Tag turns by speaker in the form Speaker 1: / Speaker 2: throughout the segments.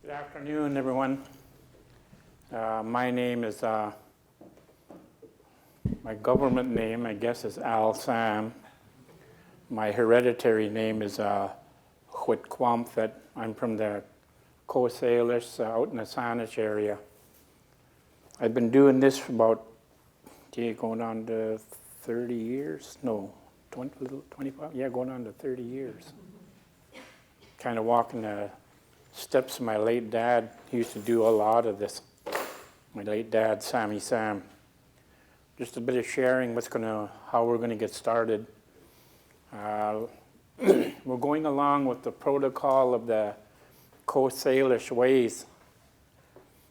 Speaker 1: Good afternoon, everyone. My name is, my government name, I guess, is Al Sam. My hereditary name is Whitquamfet. I'm from the Coast Salish out in the Saanich area. I've been doing this for about, going on to 30 years? No, 25? Yeah, going on to 30 years. Kind of walking the steps of my late dad. He used to do a lot of this. My late dad, Sammy Sam. Just a bit of sharing how we're gonna get started. We're going along with the protocol of the Coast Salish ways.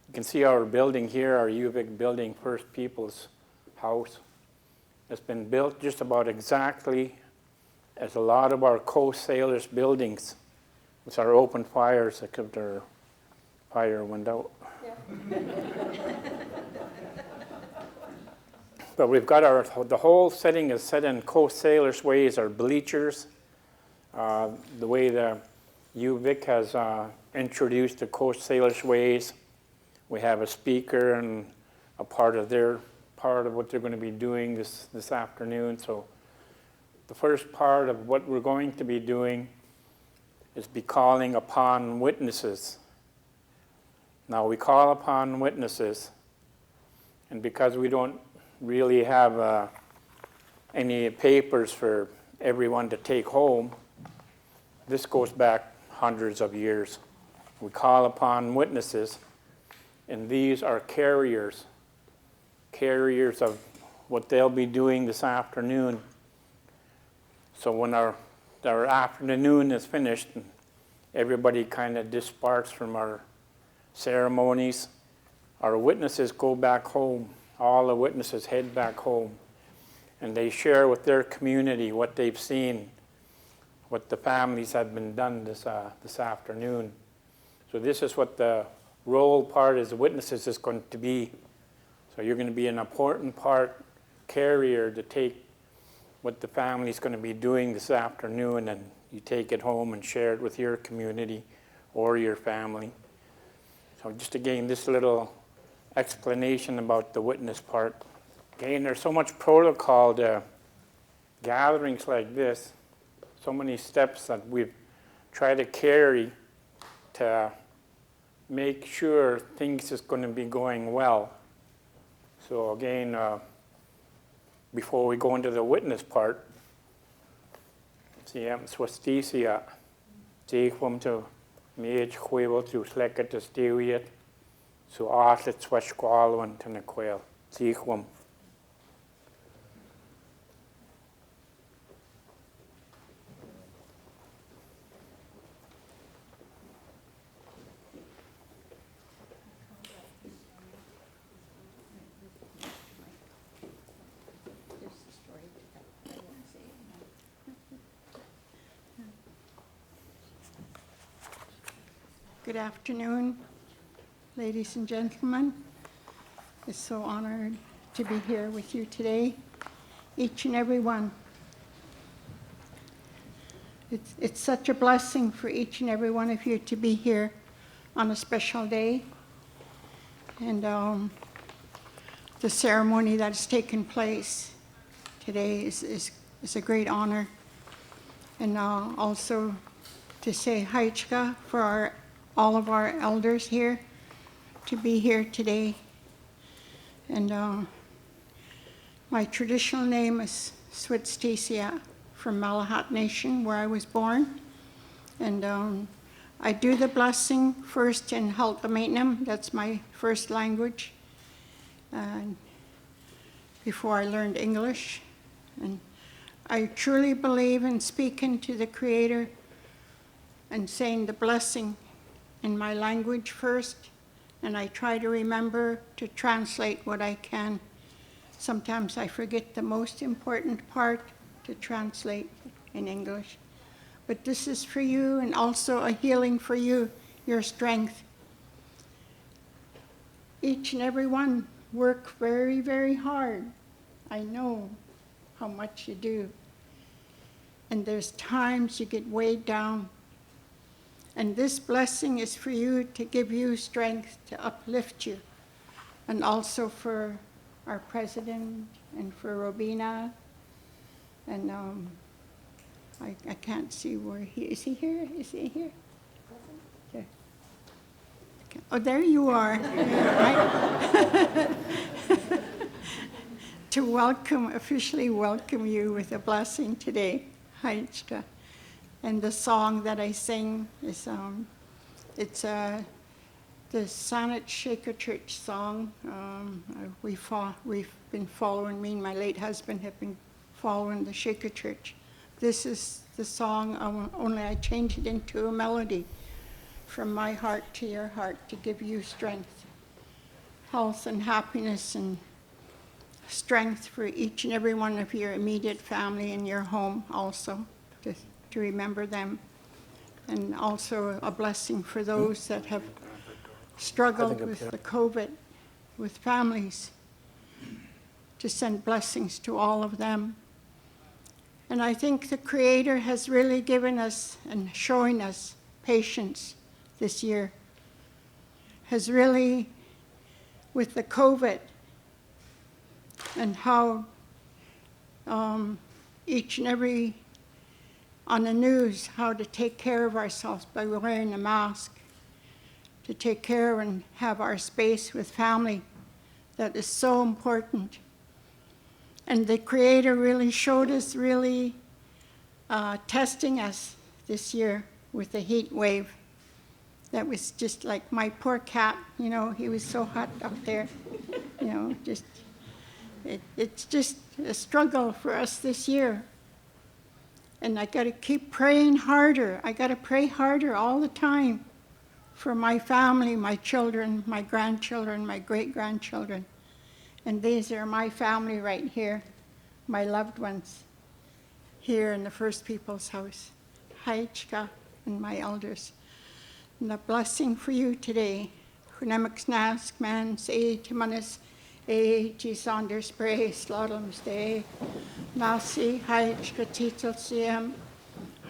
Speaker 1: You can see our building here, our Yuvik building, First People's House. It's been built just about exactly as a lot of our Coast Salish buildings. It's our open fires, except our fire went out. Yeah. But we've got the whole setting is set in Coast Salish ways, our bleachers. The way the UVic has introduced the Coast Salish ways. We have a speaker and a part of what they're going to be doing this afternoon. So the first part of what we're going to be doing is be calling upon witnesses. Now we call upon witnesses, and because we don't really have any papers for everyone to take home, this goes back hundreds of years. We call upon witnesses, and these are carriers of what they'll be doing this afternoon. So when our afternoon is finished, everybody kind of disparts from our ceremonies. Our witnesses go back home. All the witnesses head back home, and they share with their community what they've seen, what the families have been done this afternoon. So this is what the role part as witnesses is going to be. So you're going to be an important part, carrier, to take what the family's going to be doing this afternoon, and you take it home and share it with your community or your family. So just again, this little explanation about the witness part. Again, there's so much protocol to gatherings like this, so many steps that we've tried to carry to make sure things is going to be going well. So again, before we go into the witness part, Swastisia, Jehum to Mage Quavel to Slecket to Stewiet, so Arlet Swashqualwan to Nequel, Jehum.
Speaker 2: Good afternoon, ladies and gentlemen. It's so honored to be here with you today, each and every one. It's such a blessing for each and every one of you to be here on a special day. And the ceremony that has taken place today is a great honor. And also to say Haichka for all of our elders here to be here today. And my traditional name is Switstesia from Malahat Nation, where I was born. And I do the blessing first in Haltamainam, that's my first language, before I learned English. And I truly believe in speaking to the Creator and saying the blessing in my language first, and I try to remember to translate what I can. Sometimes I forget the most important part to translate in English. But this is for you, and also a healing for you, your strength. Each and every one work very, very hard. I know how much you do. And there's times you get weighed down. And this blessing is for you to give you strength to uplift you. And also for our president and for Robina. And I can't see where is he here? Is he here? There. Okay. Oh, there you are. Right. To officially welcome you with a blessing today, Haichka. And the song that I sing is, it's the Saanich Shaker Church song. We've been following, me and my late husband have been following the Shaker Church. This is the song, only I changed it into a melody. From my heart to your heart, to give you strength, health and happiness, and strength for each and every one of your immediate family in your home also, to remember them. And also a blessing for those that have struggled with the COVID, with families, to send blessings to all of them. And I think the Creator has really given us and showing us patience this year, has really, with the COVID, and how each and every, on the news, how to take care of ourselves by wearing a mask, to take care and have our space with family. That is so important. And the Creator really showed us, really testing us this year with the heat wave. That was just like my poor cat, you know, he was so hot up there, you know, just, it's just a struggle for us this year. And I gotta keep praying harder. I gotta pray harder all the time for my family, my children, my grandchildren, my great-grandchildren. And these are my family right here, my loved ones here in the First People's House, Haichka and my elders. And a blessing for you today. Hunamaxnask man say Timanis G. Saunders Bray Slaughter's Day. Nasi Haichka Titel Siam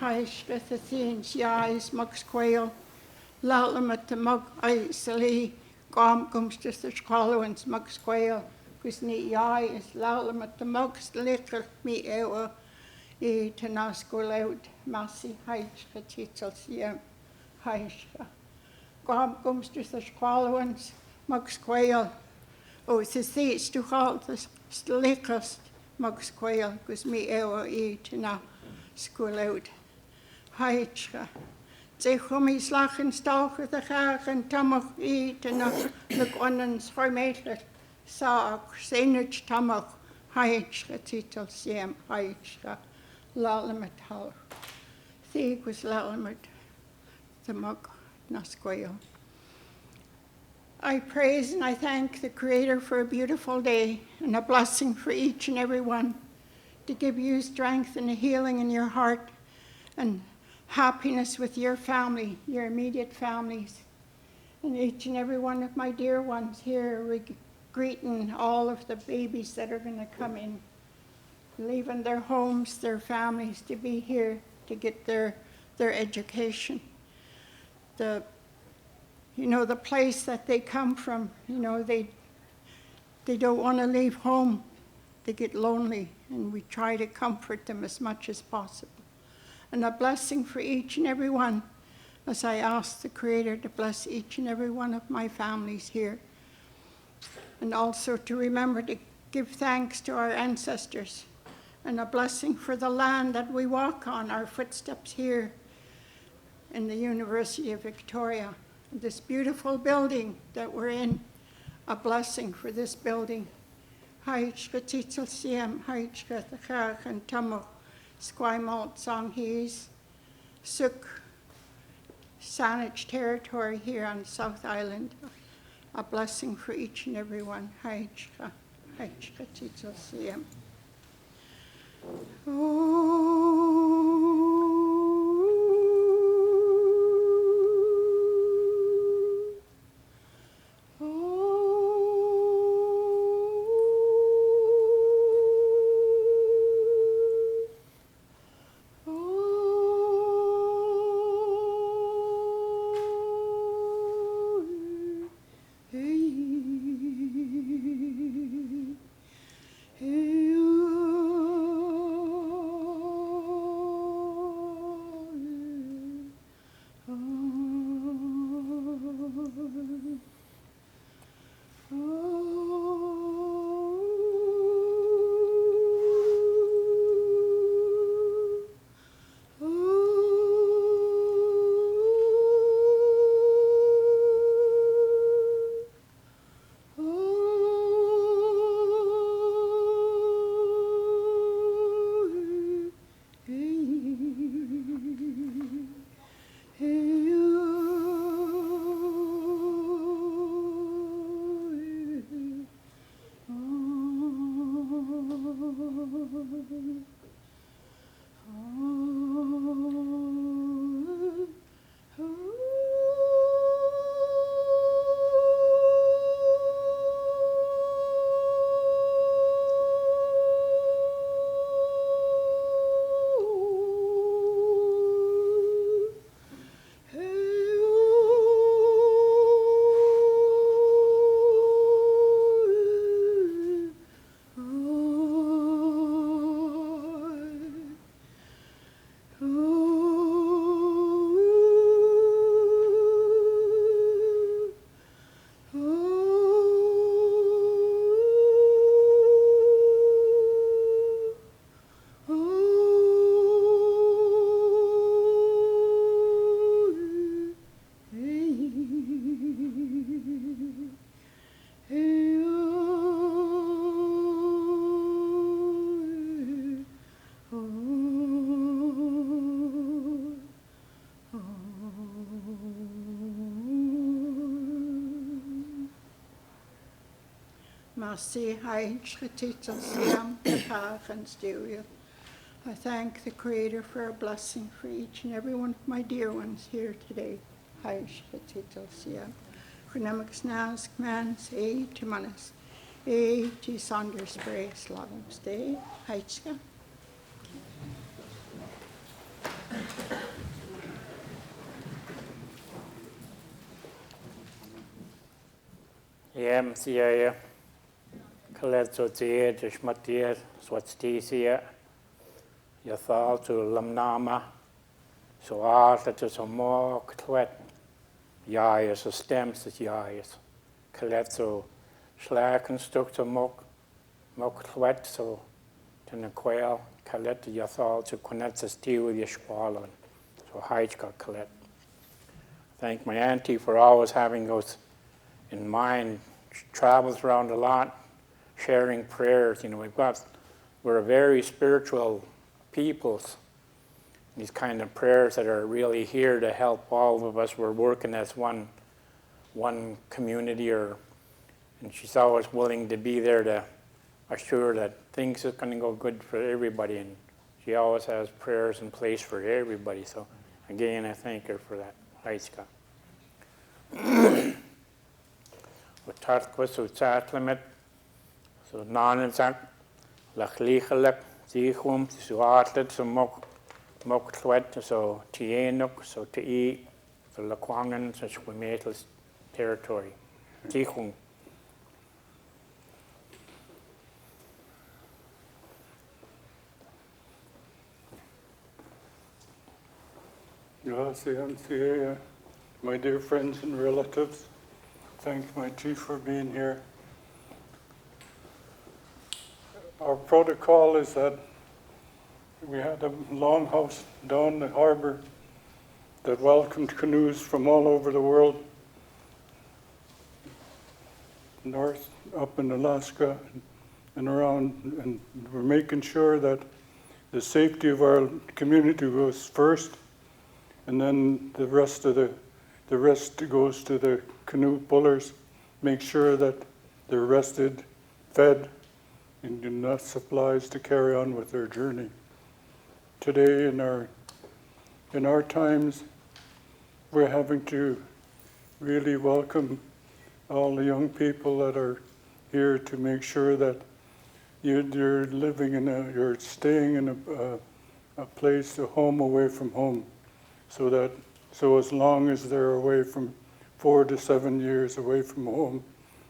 Speaker 2: Haichka Thathins Yais Mux Quail Lalama to Mug Isali Gom Gumstus the Squallowans Mux Quail Kusni Yai is Lalama to Mugs Licker me ewa E Tanasco Loud Masi Haichka Titel Siam Haichka Gom Gumstus the Squallowans Mux Quail. Oh, it's a seats to halt the slickest Mux Quail, because me ewa eat na school out. Haichka. Ze chummy slachen stalker the chach and tamach eat and the gunnens formated saak, senich tamach. Haichka titel siem haichka. Lalamet hal. Thieg was lalamet the mug na squail. I praise and I thank the Creator for a beautiful day and a blessing for each and every one, to give you strength and a healing in your heart and happiness with your family, your immediate families. And each and every one of my dear ones here, greeting all of the babies that are going to come in, leaving their homes, their families, to be here to get their education. You know, the place that they come from, you know, they don't want to leave home. They get lonely, and we try to comfort them as much as possible. And a blessing for each and every one, as I ask the Creator to bless each and every one of my families here. And also to remember to give thanks to our ancestors, and a blessing for the land that we walk on, our footsteps here in the University of Victoria. This beautiful building that we're in, a blessing for this building. Haichka titel siem, haichka thachach and tamach, squimalt songhees, suk, Saanich territory here on South Island. A blessing for each and every one. Haichka, haichka titel siem. Nasi Hai Shkatital Siam and Stereo. I thank the Creator for a blessing for each and every one of my dear ones here today. Hai Shkatital Siam. Chronemics Nas Commands A Timanis. A T Saunders Bray Slavim Stay. Haitska.
Speaker 1: Sia Colette Sotia, Jishmatia, Swatstisia, Yathal to Lamnama, so Arthur to some more Clet, Yayas, or stems as Yayas, Colette so Slack and stuck to Mok Clet, so to the quail, Colette Yathal to connect the steel with Yashwalon, so Haichka Colette. Thank my auntie for always having those in mind. She travels around a lot, sharing prayers. You know, we're a very spiritual peoples. These kind of prayers that are really here to help all of us. We're working as one community, and she's always willing to be there to assure that things are going to go good for everybody. And she always has prayers in place for everybody. So again, I thank her for that. Aiska. Tartwas Utsatlimet, so Nanansak, Lachlichalek, Zichum, Suatlet, so Moktwet, so Tienuk, so Ti, so Lakwangan, so Swimetal territory. Zichum.
Speaker 3: Gracias, my dear friends and relatives. Thank my chief for being here. Our protocol is that we had a longhouse down the harbor that welcomed canoes from all over the world, north, up in Alaska and around, and we're making sure that the safety of our community was first, and then the rest goes to the canoe pullers. Make sure that they're rested, fed, and enough supplies to carry on with their journey. Today, in our times, we're having to really welcome all the young people that are here to make sure that you're you're staying in a place, a home away from home, so as long as they're away from 4 to 7 years away from home,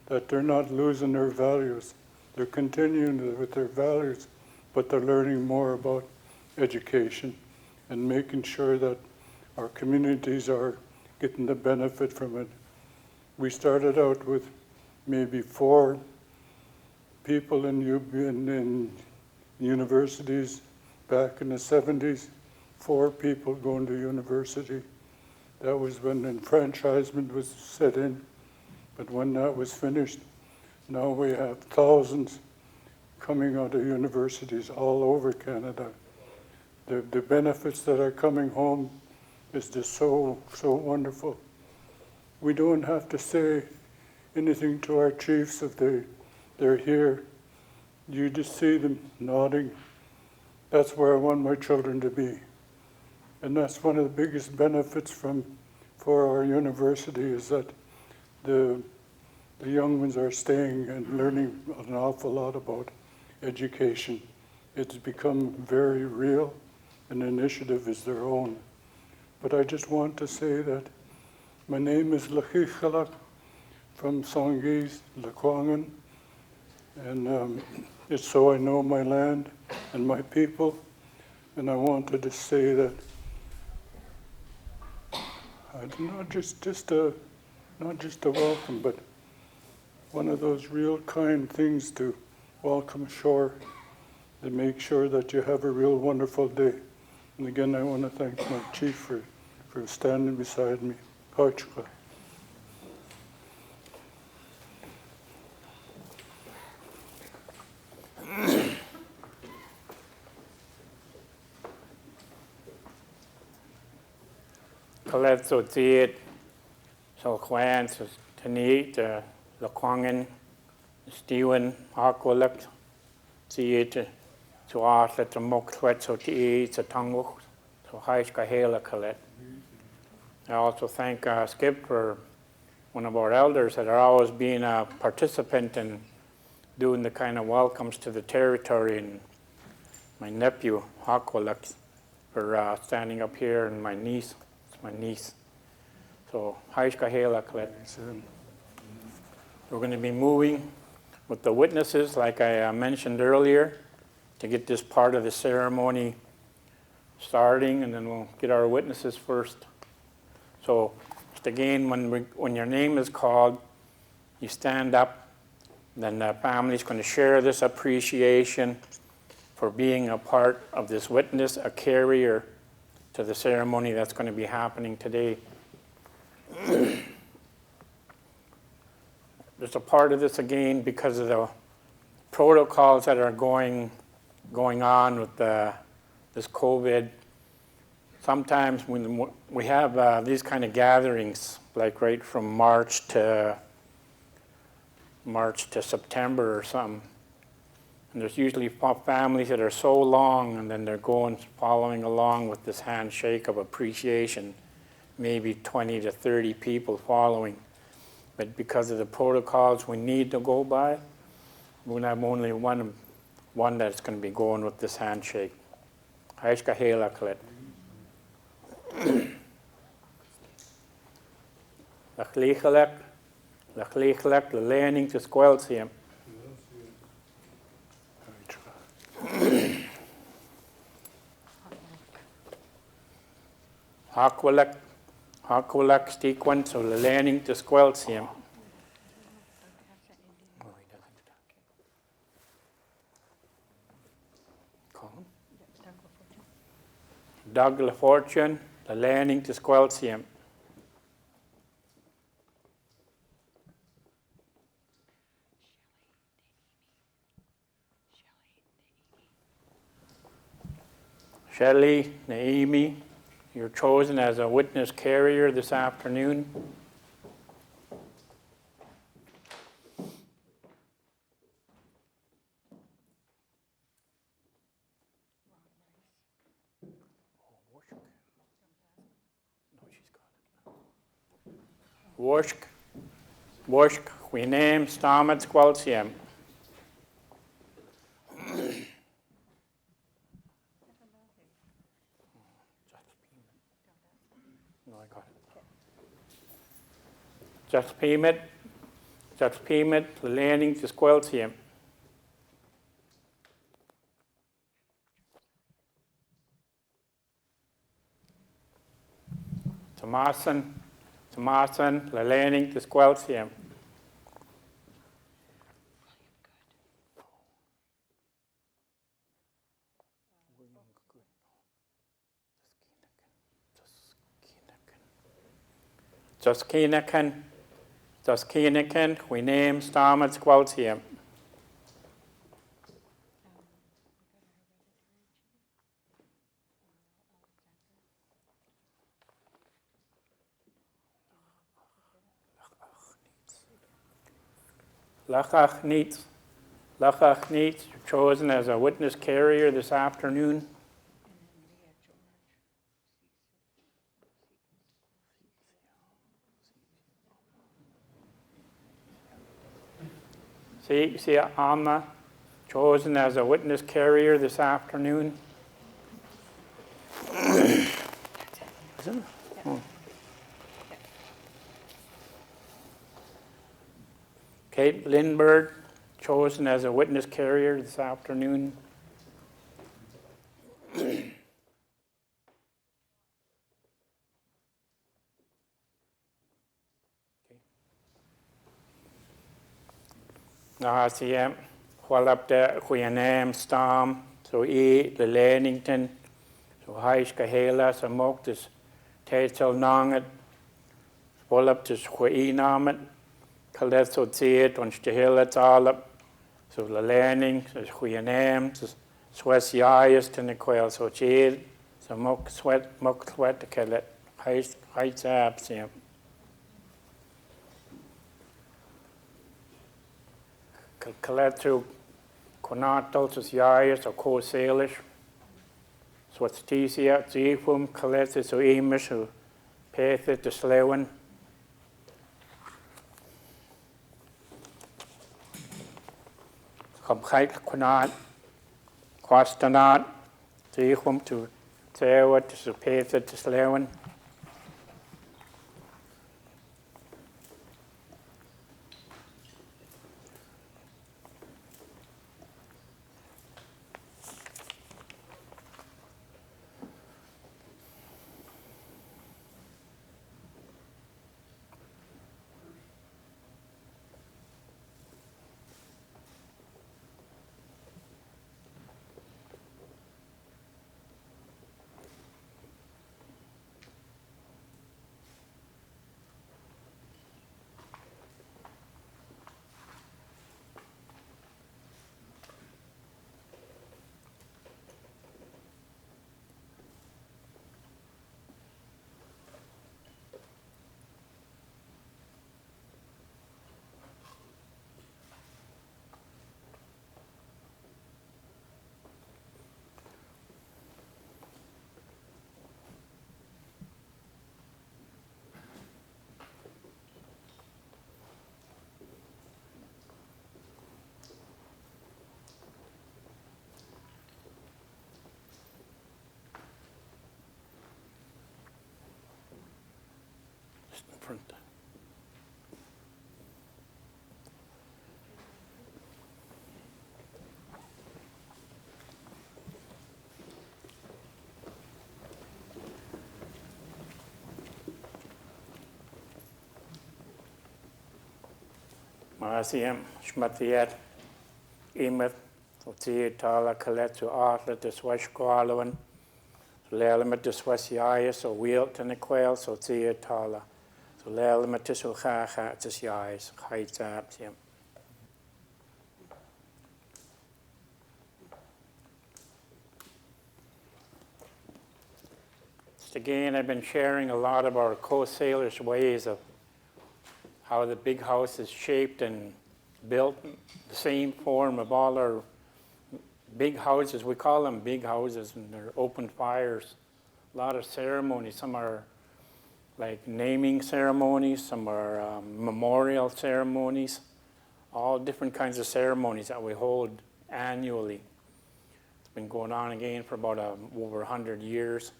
Speaker 3: that they're not losing their values. They're continuing with their values, but they're learning more about education and making sure that our communities are getting the benefit from it. We started out with maybe 4 people in universities back in the 70s, 4 people going to university. That was when enfranchisement was set in. But when that was finished, now we have thousands coming out of universities all over Canada. The benefits that are coming home is just so wonderful. We don't have to say anything to our chiefs if they're here. You just see them nodding. That's where I want my children to be. And that's one of the biggest benefits for our university, is that the young ones are staying and learning an awful lot about education. It's become very real. An initiative is their own. But I just want to say that my name is Lachichalak from Songhees, Lakwangan, and it's so I know my land and my people. And I wanted to say that not just a welcome, but one of those real kind things to welcome ashore, to make sure that you have a real wonderful day. And again, I want to thank my chief for standing beside me. Hachka.
Speaker 1: Colette Sotiet, so Kwan, so Tanit, Lakwangan, Stephen Aqualuk, Theatre, to Arthur, to Mokwet, so to eat, to Tongue, to Haishkahela Colette. I also thank Skip for one of our elders that are always being a participant in doing the kind of welcomes to the territory, and my nephew, Aqualuk, for standing up here, and my niece, it's my niece. So, Haishkahela Colette. We're going to be moving with the witnesses, like I mentioned earlier, to get this part of the ceremony starting, and then we'll get our witnesses first. So, just again, when your name is called, you stand up, then the family's going to share this appreciation for being a part of this witness, a carrier to the ceremony that's going to be happening today. There's a part of this again because of the protocols that are going on with this COVID. Sometimes when we have these kind of gatherings, like right from March to September or something, and there's usually families that are so long, and then they're following along with this handshake of appreciation, maybe 20 to 30 people following. But because of the protocols we need to go by, we're going to have only one that's going to be going with this handshake. Haishkahela Colette. Lachlichalek, lachlichalek, learning to squelsium. Aqualek, aqualek stiquan, so learning to squelsium. Doug LaFortune, the learning to squelsium. Shelley, Naomi, you're chosen as a witness carrier this afternoon. Worshk, we name Stamet Squelsium. Just payment, landing to squelsium. Tomasen, la landing to squelsium. Toskinaken, we name Stamet squelsium. Lachach Neitz, chosen as a witness carrier this afternoon. See Amma, chosen as a witness carrier this afternoon. Is it? Oh. Kate Lindbergh, chosen as a witness carrier this afternoon. Nahasiem, Hualapta, Huyanam, Stam, so E, the Lennington, so Haishkahela, so Moktis, Tatel Nangat, Hualaptis Huinamet, Kalet so Tiet, und Stahela Talab, so the Lenning, so Huyanam, so Swesias, Tenequel, so Chid, so Mok Sweat, the Kalet, Kaletsu, Konatos, Yayas, or Ko Salish. So it's Tisia, Zifum, Kaletsu, so Amish, who Pathit, the Slewan. Kabhait, Konat, Kwastanat, Zifum, to Tewat, to Pathit, the Slewan. Front. Marasiam, Shmatiat, Imeth, Oti, Tala, Kaletsu, Artlet, the Swash Qualawan, Lelamet, the Swasias, or Wilt and the Quail, so Tia Tala. So Lelamet, the Sulhaha, the Sias, Heights Apsium. Again, I've been sharing a lot of our Coast Salish ways of how the big house is shaped and built, the same form of all our big houses. We call them big houses, and they're open fires. A lot of ceremonies. Some are like naming ceremonies, some are memorial ceremonies, all different kinds of ceremonies that we hold annually. It's been going on again for about over 100 years.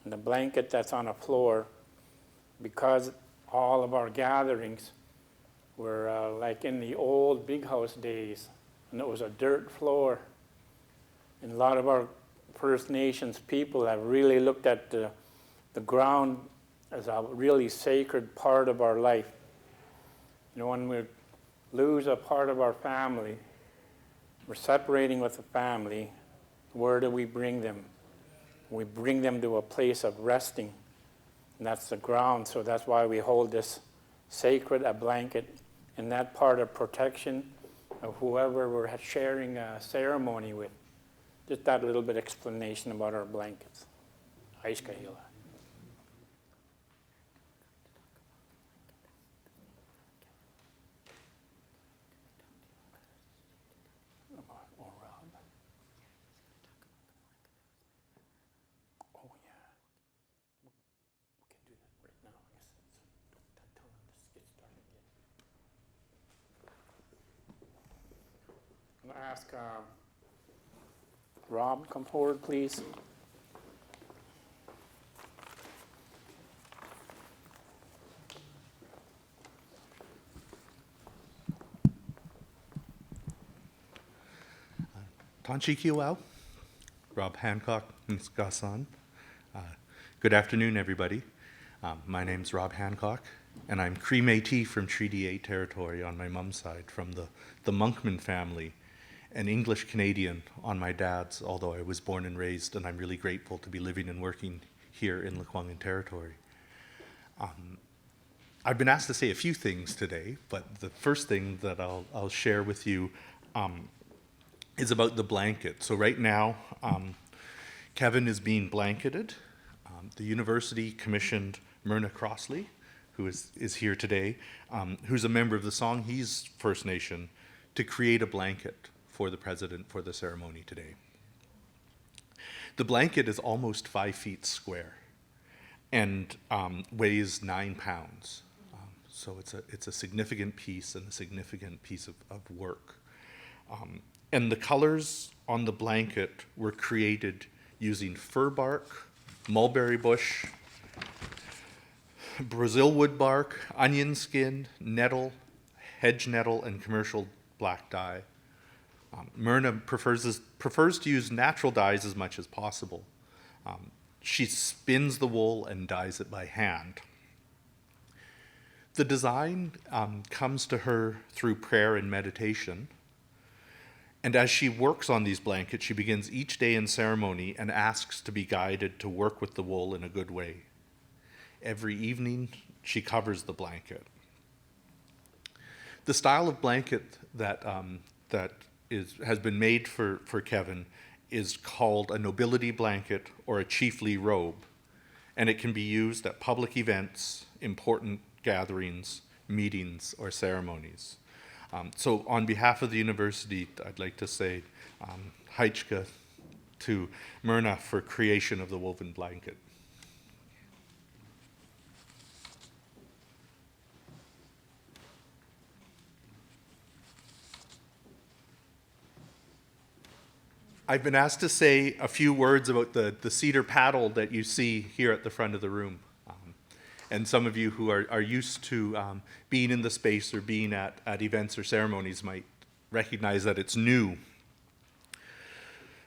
Speaker 1: And the blanket that's on the floor, because all of our gatherings were like in the old big house days, and it was a dirt floor. And a lot of our First Nations people have really looked at the ground as a really sacred part of our life. You know, when we lose a part of our family, we're separating with the family, where do we bring them? We bring them to a place of resting, and that's the ground. So that's why we hold this sacred, a blanket, and that part of protection of whoever we're sharing a ceremony with. Just that little bit explanation about our blankets. Aishkahila. Ask Rob, come forward, please.
Speaker 4: Tanchikiwao, Rob Hancock, Nskasan. Good afternoon, everybody. My name's Rob Hancock, and I'm Cree Métis from Treaty 8 territory on my mom's side, from the Monkman family, and English Canadian on my dad's, although I was born and raised, and I'm really grateful to be living and working here in Lekwungen territory. I've been asked to say a few things today, but the first thing that I'll share with you is about the blanket. So right now, Kevin is being blanketed. The university commissioned Myrna Crossley, who is here today, who's a member of the Songhees First Nation, to create a blanket for the president for the ceremony today. The blanket is almost 5 feet square and weighs 9 pounds. So it's a significant piece and a significant piece of work. And the colors on the blanket were created using fir bark, mulberry bush, Brazil wood bark, onion skin, nettle, hedge nettle, and commercial black dye. Myrna prefers to use natural dyes as much as possible. She spins the wool and dyes it by hand. The design comes to her through prayer and meditation. And as she works on these blankets, she begins each day in ceremony and asks to be guided to work with the wool in a good way. Every evening, she covers the blanket. The style of blanket that has been made for Kevin is called a nobility blanket or a chiefly robe, and it can be used at public events, important gatherings, meetings, or ceremonies. So on behalf of the university, I'd like to say Heichka to Myrna for creation of the woven blanket. I've been asked to say a few words about the cedar paddle that you see here at the front of the room. And some of you who are used to being in the space or being at events or ceremonies might recognize that it's new.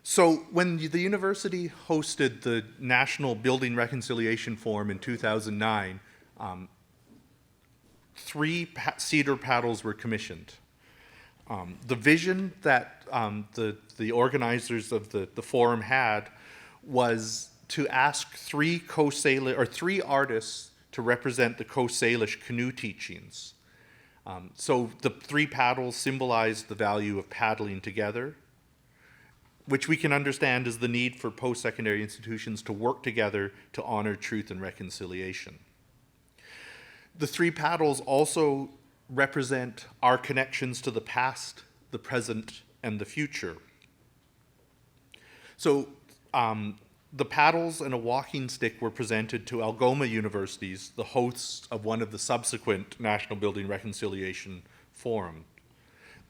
Speaker 4: So when the university hosted the National Building Reconciliation Forum in 2009, 3 cedar paddles were commissioned. The vision that the organizers of the forum had was to ask 3 artists to represent the Coast Salish canoe teachings. So the 3 paddles symbolize the value of paddling together, which we can understand as the need for post-secondary institutions to work together to honor truth and reconciliation. The 3 paddles also represent our connections to the past, the present, and the future. So the paddles and a walking stick were presented to Algoma Universities, the hosts of one of the subsequent National Building Reconciliation Forum.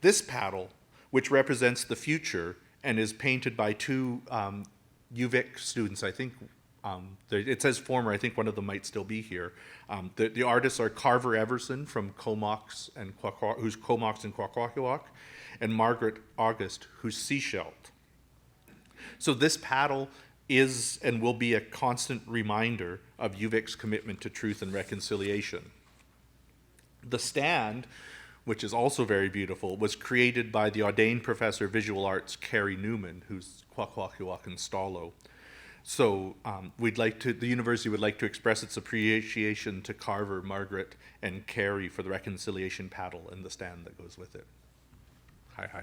Speaker 4: This paddle, which represents the future and is painted by 2 UVic students, I think, it says former, I think one of them might still be here. The artists are Carver Everson from Comox who's Comox and Kwakwaka'wakw, and Margaret August, who's Seashelt. So this paddle is and will be a constant reminder of UVic's commitment to truth and reconciliation. The stand, which is also very beautiful, was created by the ordained professor of visual arts, Carrie Newman, who's Kwakwaka'wakw and Stalo. So the university would like to express its appreciation to Carver, Margaret, and Carrie for the reconciliation paddle and the stand that goes with it. Hi.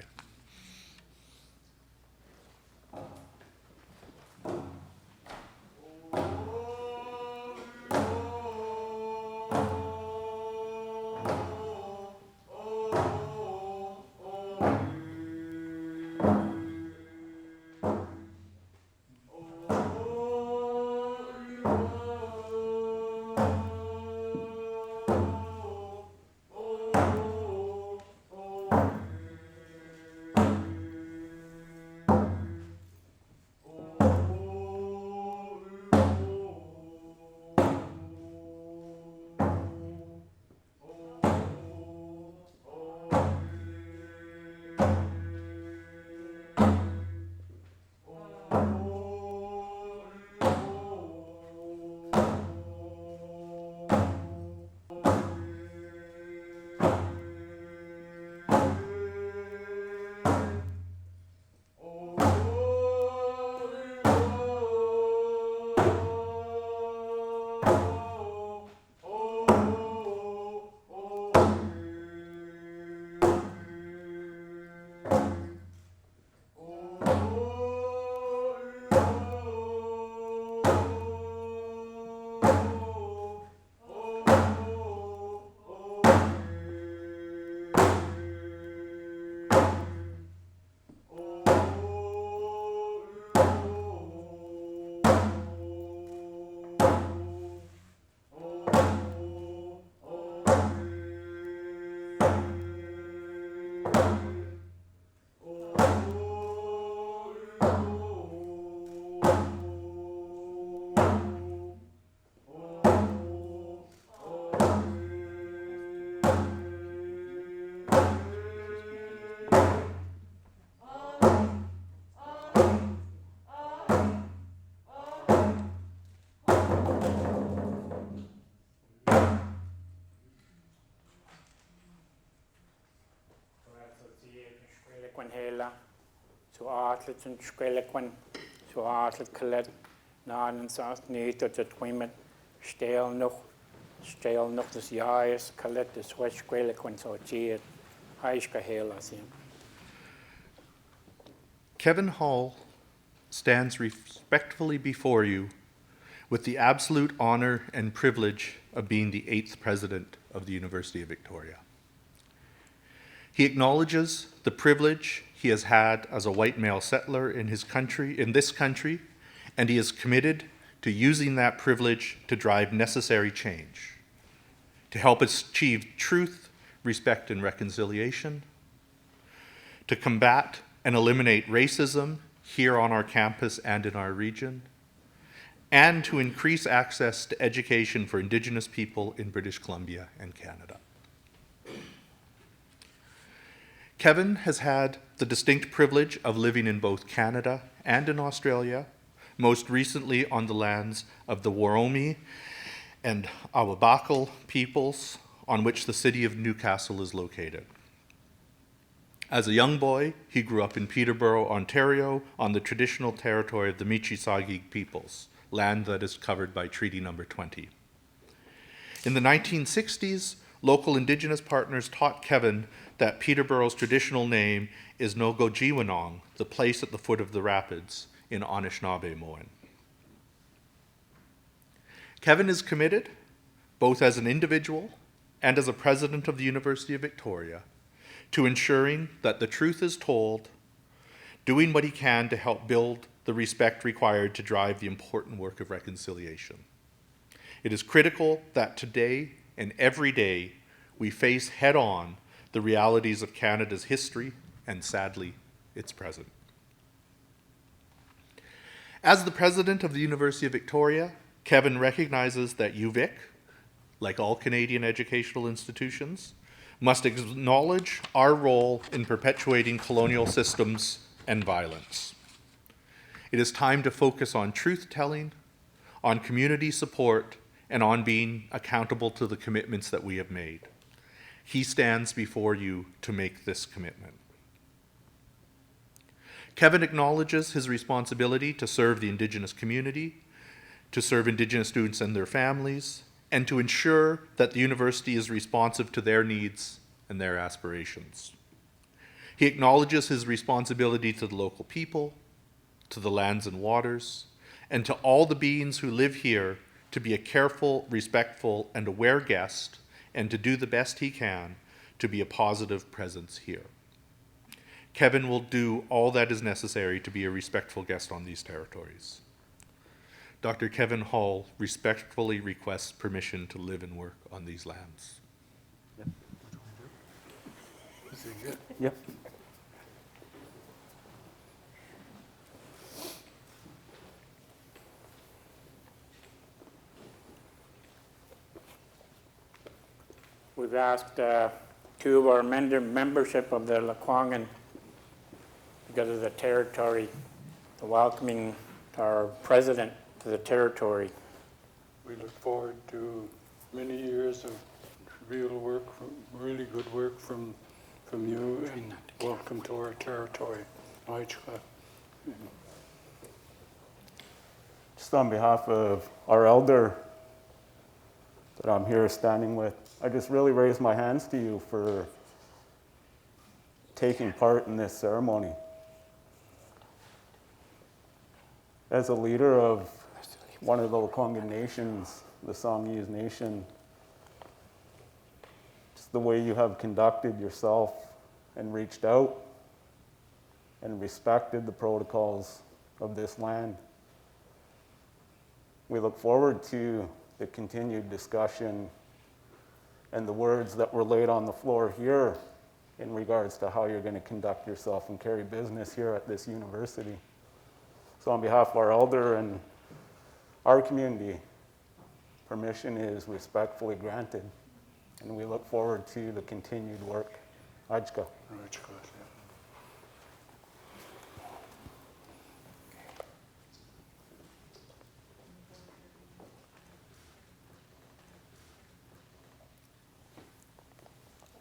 Speaker 1: Squelequan Hela, so Artlet and Squelequan, so Artlet Collet, Nan and South Nito to Twimet, Stale noch this Yais, Collet, the Sweat Squelequan, so Cheat, Haishka Hela, see.
Speaker 4: Kevin Hall stands respectfully before you with the absolute honor and privilege of being the 8th president of the University of Victoria. He acknowledges the privilege he has had as a white male settler in this country, and he is committed to using that privilege to drive necessary change, to help us achieve truth, respect, and reconciliation, to combat and eliminate racism here on our campus and in our region, and to increase access to education for Indigenous people in British Columbia and Canada. Kevin has had the distinct privilege of living in both Canada and in Australia, most recently on the lands of the Worimi and Awabakal peoples, on which the city of Newcastle is located. As a young boy, he grew up in Peterborough, Ontario, on the traditional territory of the Michisagi peoples, land that is covered by Treaty Number 20. In the 1960s, local Indigenous partners taught Kevin that Peterborough's traditional name is Nogojiwanong, the place at the foot of the rapids in Anishinaabemowin. Kevin is committed, both as an individual and as a president of the University of Victoria, to ensuring that the truth is told, doing what he can to help build the respect required to drive the important work of reconciliation. It is critical that today and every day we face head-on the realities of Canada's history and, sadly, its present. As the president of the University of Victoria, Kevin recognizes that UVic, like all Canadian educational institutions, must acknowledge our role in perpetuating colonial systems and violence. It is time to focus on truth-telling, on community support, and on being accountable to the commitments that we have made. He stands before you to make this commitment. Kevin acknowledges his responsibility to serve the Indigenous community, to serve Indigenous students and their families, and to ensure that the university is responsive to their needs and their aspirations. He acknowledges his responsibility to the local people, to the lands and waters, and to all the beings who live here to be a careful, respectful, and aware guest, and to do the best he can to be a positive presence here. Kevin will do all that is necessary to be a respectful guest on these territories. Dr. Kevin Hall respectfully requests permission to live and work on these lands.
Speaker 5: Yep.
Speaker 1: We've asked two of our membership of the Lekwungen, because of the territory, the welcoming our president to the territory.
Speaker 3: We look forward to many years of real work, really good work from you, and welcome to our territory. Aichka.
Speaker 5: Just on behalf of our elder that I'm here standing with, I just really raise my hands to you for taking part in this ceremony. As a leader of one of the Lekwungen nations, the Songhees Nation, just the way you have conducted yourself and reached out and respected the protocols of this land. We look forward to the continued discussion and the words that were laid on the floor here in regards to how you're going to conduct yourself and carry business here at this university. So on behalf of our elder and our community, permission is respectfully granted, and we look forward to the continued work. Ajka.
Speaker 3: Aichka, yeah.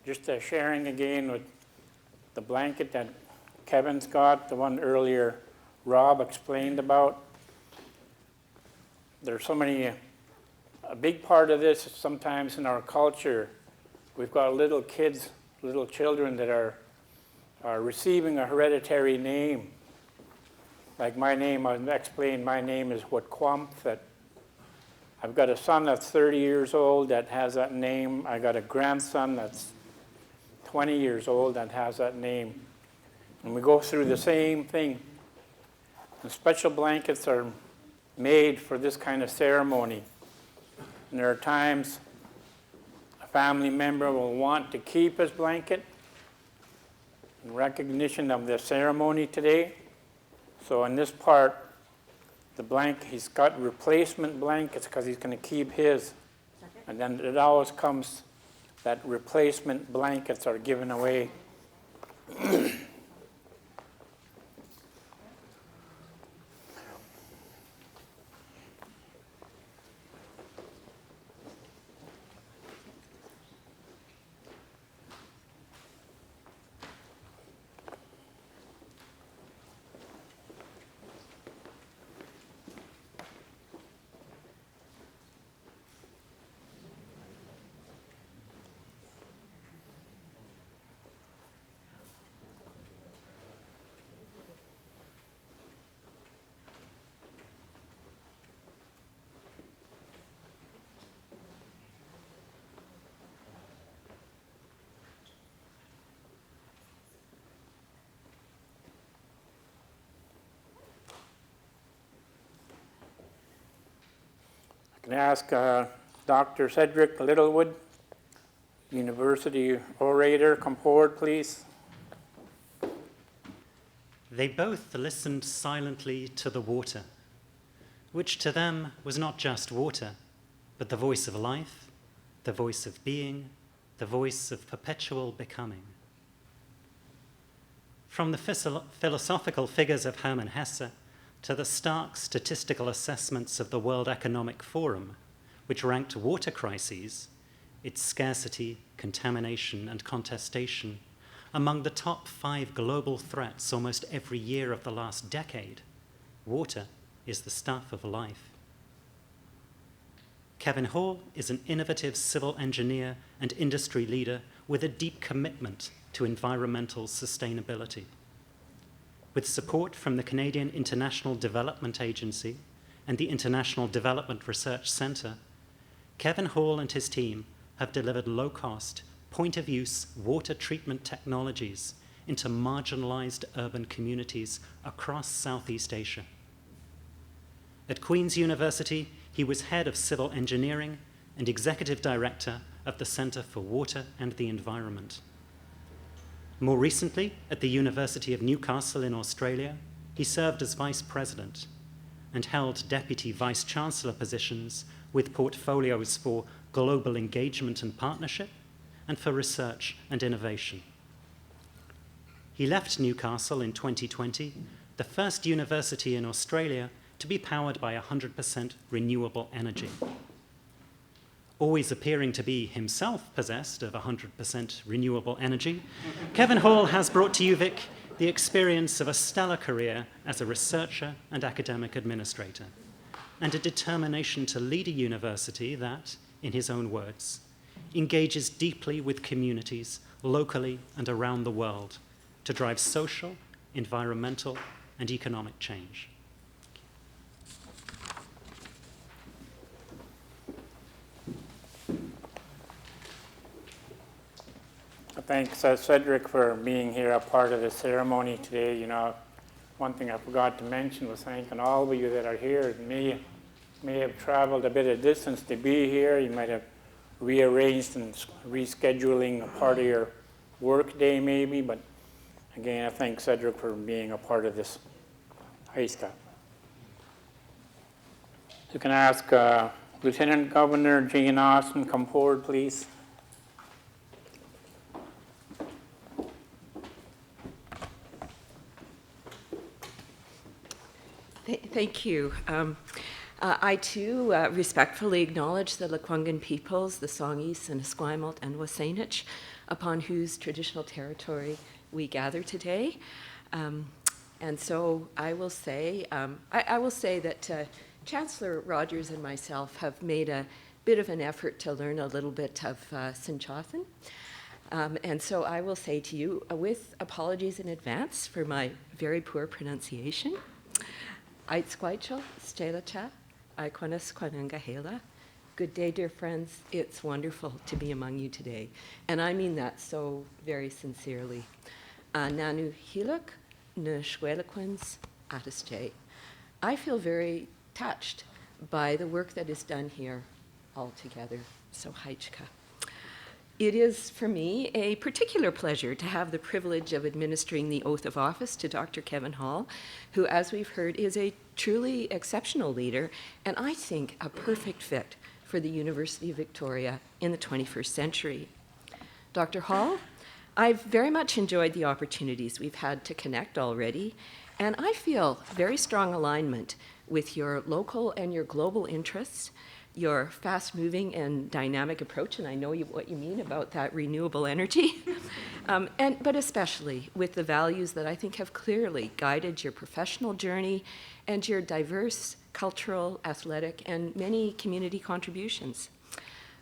Speaker 1: Just sharing again with the blanket that Kevin's got, the one earlier Rob explained about. There's so many, a big part of this is sometimes in our culture, we've got little kids, little children that are receiving a hereditary name. Like my name, I'll explain, my name is Whatquamp. That I've got a son that's 30 years old that has that name. I got a grandson that's 20 years old that has that name. And we go through the same thing. The special blankets are made for this kind of ceremony. And there are times a family member will want to keep his blanket in recognition of the ceremony today. So in this part, he's got replacement blankets because he's going to keep his. And then it always comes that replacement blankets are given away. Can I ask Dr. Cedric Littlewood, University orator, come forward, please?
Speaker 6: They both listened silently to the water, which to them was not just water, but the voice of life, the voice of being, the voice of perpetual becoming. From the philosophical figures of Hermann Hesse to the stark statistical assessments of the World Economic Forum, which ranked water crises, its scarcity, contamination, and contestation, among the top 5 global threats almost every year of the last decade, water is the stuff of life. Kevin Hall is an innovative civil engineer and industry leader with a deep commitment to environmental sustainability. With support from the Canadian International Development Agency and the International Development Research Centre, Kevin Hall and his team have delivered low-cost, point-of-use water treatment technologies into marginalized urban communities across Southeast Asia. At Queen's University, he was head of civil engineering and executive director of the Centre for Water and the Environment. More recently, at the University of Newcastle in Australia, he served as vice president and held deputy vice-chancellor positions with portfolios for global engagement and partnership and for research and innovation. He left Newcastle in 2020, the first university in Australia to be powered by 100% renewable energy. Always appearing to be himself possessed of 100% renewable energy, Kevin Hall has brought to UVic the experience of a stellar career as a researcher and academic administrator, and a determination to lead a university that, in his own words, engages deeply with communities locally and around the world to drive social, environmental, and economic change.
Speaker 1: Thanks, Cedric, for being here, a part of the ceremony today. You know, one thing I forgot to mention was thanking all of you that are here. You may have traveled a bit of distance to be here. You might have rearranged and rescheduling a part of your work day maybe, but again, I thank Cedric for being a part of this. Hi, Scott. You can ask Lieutenant Governor Jane Austen, come forward, please.
Speaker 7: Thank you. I too respectfully acknowledge the Lekwungen peoples, the Songhees and Esquimalt and WSÁNEĆ, upon whose traditional territory we gather today. And so I will say, I will say that Chancellor Rogers and myself have made a bit of an effort to learn a little bit of Sinchothan. And so I will say to you, with apologies in advance for my very poor pronunciation, Aitzquaichel, Stelacha, Aikwanas Kwanangahela. Good day, dear friends. It's wonderful to be among you today. And I mean that so very sincerely. Nanu Hiluk, Nshwelequins, Atastay. I feel very touched by the work that is done here altogether. So, Haichka. It is, for me, a particular pleasure to have the privilege of administering the oath of office to Dr. Kevin Hall, who, as we've heard, is a truly exceptional leader, and I think a perfect fit for the University of Victoria in the 21st century. Dr. Hall, I've very much enjoyed the opportunities we've had to connect already, and I feel very strong alignment with your local and your global interests, your fast-moving and dynamic approach, and I know what you mean about that renewable energy, but especially with the values that I think have clearly guided your professional journey and your diverse cultural, athletic, and many community contributions.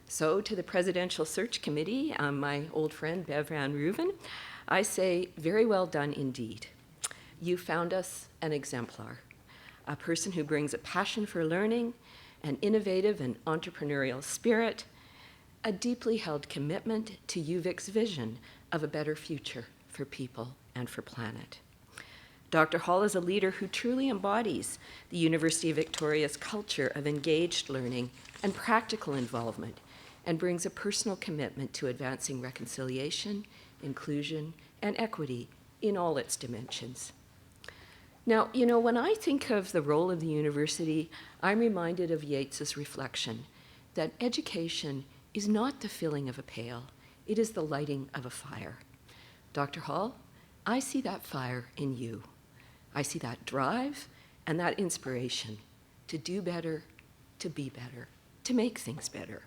Speaker 7: So to the Presidential Search Committee, my old friend Bev Van Reuven, I say very well done indeed. You found us an exemplar, a person who brings a passion for learning, an innovative and entrepreneurial spirit, a deeply held commitment to UVic's vision of a better future for people and for planet. Dr. Hall is a leader who truly embodies the University of Victoria's culture of engaged learning and practical involvement, and brings a personal commitment to advancing reconciliation, inclusion, and equity in all its dimensions. Now, you know, when I think of the role of the university, I'm reminded of Yeats's reflection that education is not the filling of a pail, it is the lighting of a fire. Dr. Hall, I see that fire in you. I see that drive and that inspiration to do better, to be better, to make things better.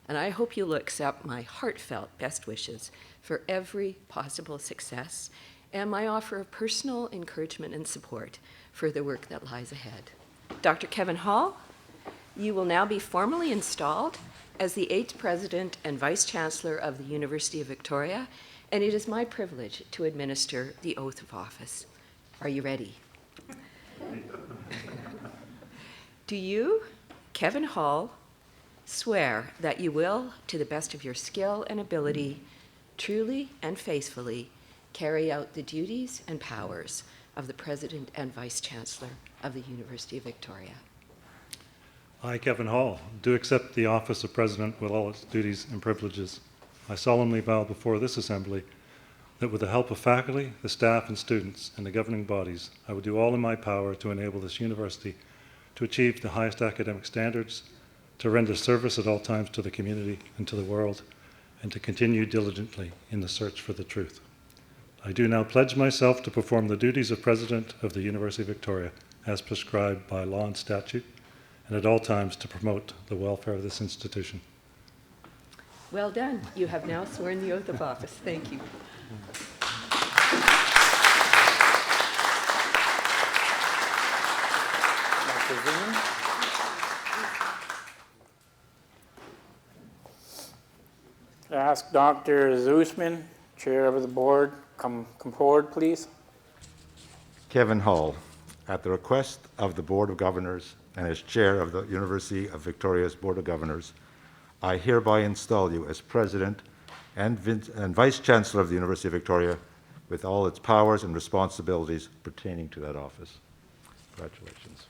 Speaker 7: And I hope you'll accept my heartfelt best wishes for every possible success and my offer of personal encouragement and support for the work that lies ahead. Dr. Kevin Hall, you will now be formally installed as the 8th President and Vice Chancellor of the University of Victoria, and it is my privilege to administer the oath of office. Are you ready? Do you, Kevin Hall, swear that you will, to the best of your skill and ability, truly and faithfully, carry out the duties and powers of the President and Vice Chancellor of the University of Victoria?
Speaker 8: I, Kevin Hall, do accept the office of President with all its duties and privileges. I solemnly vow before this Assembly that with the help of faculty, the staff and students, and the governing bodies, I will do all in my power to enable this university to achieve the highest academic standards, to render service at all times to the community and to the world, and to continue diligently in the search for the truth. I do now pledge myself to perform the duties of President of the University of Victoria as prescribed by law and statute, and at all times to promote the welfare of this institution.
Speaker 7: Well done. You have now sworn the oath of office. Thank you.
Speaker 1: Dr. Zeman. I ask Dr. Zusman, Chair of the Board, come forward, please.
Speaker 9: Kevin Hall, at the request of the Board of Governors and as Chair of the University of Victoria's Board of Governors, I hereby install you as President and Vice Chancellor of the University of Victoria with all its powers and responsibilities pertaining to that office. Congratulations.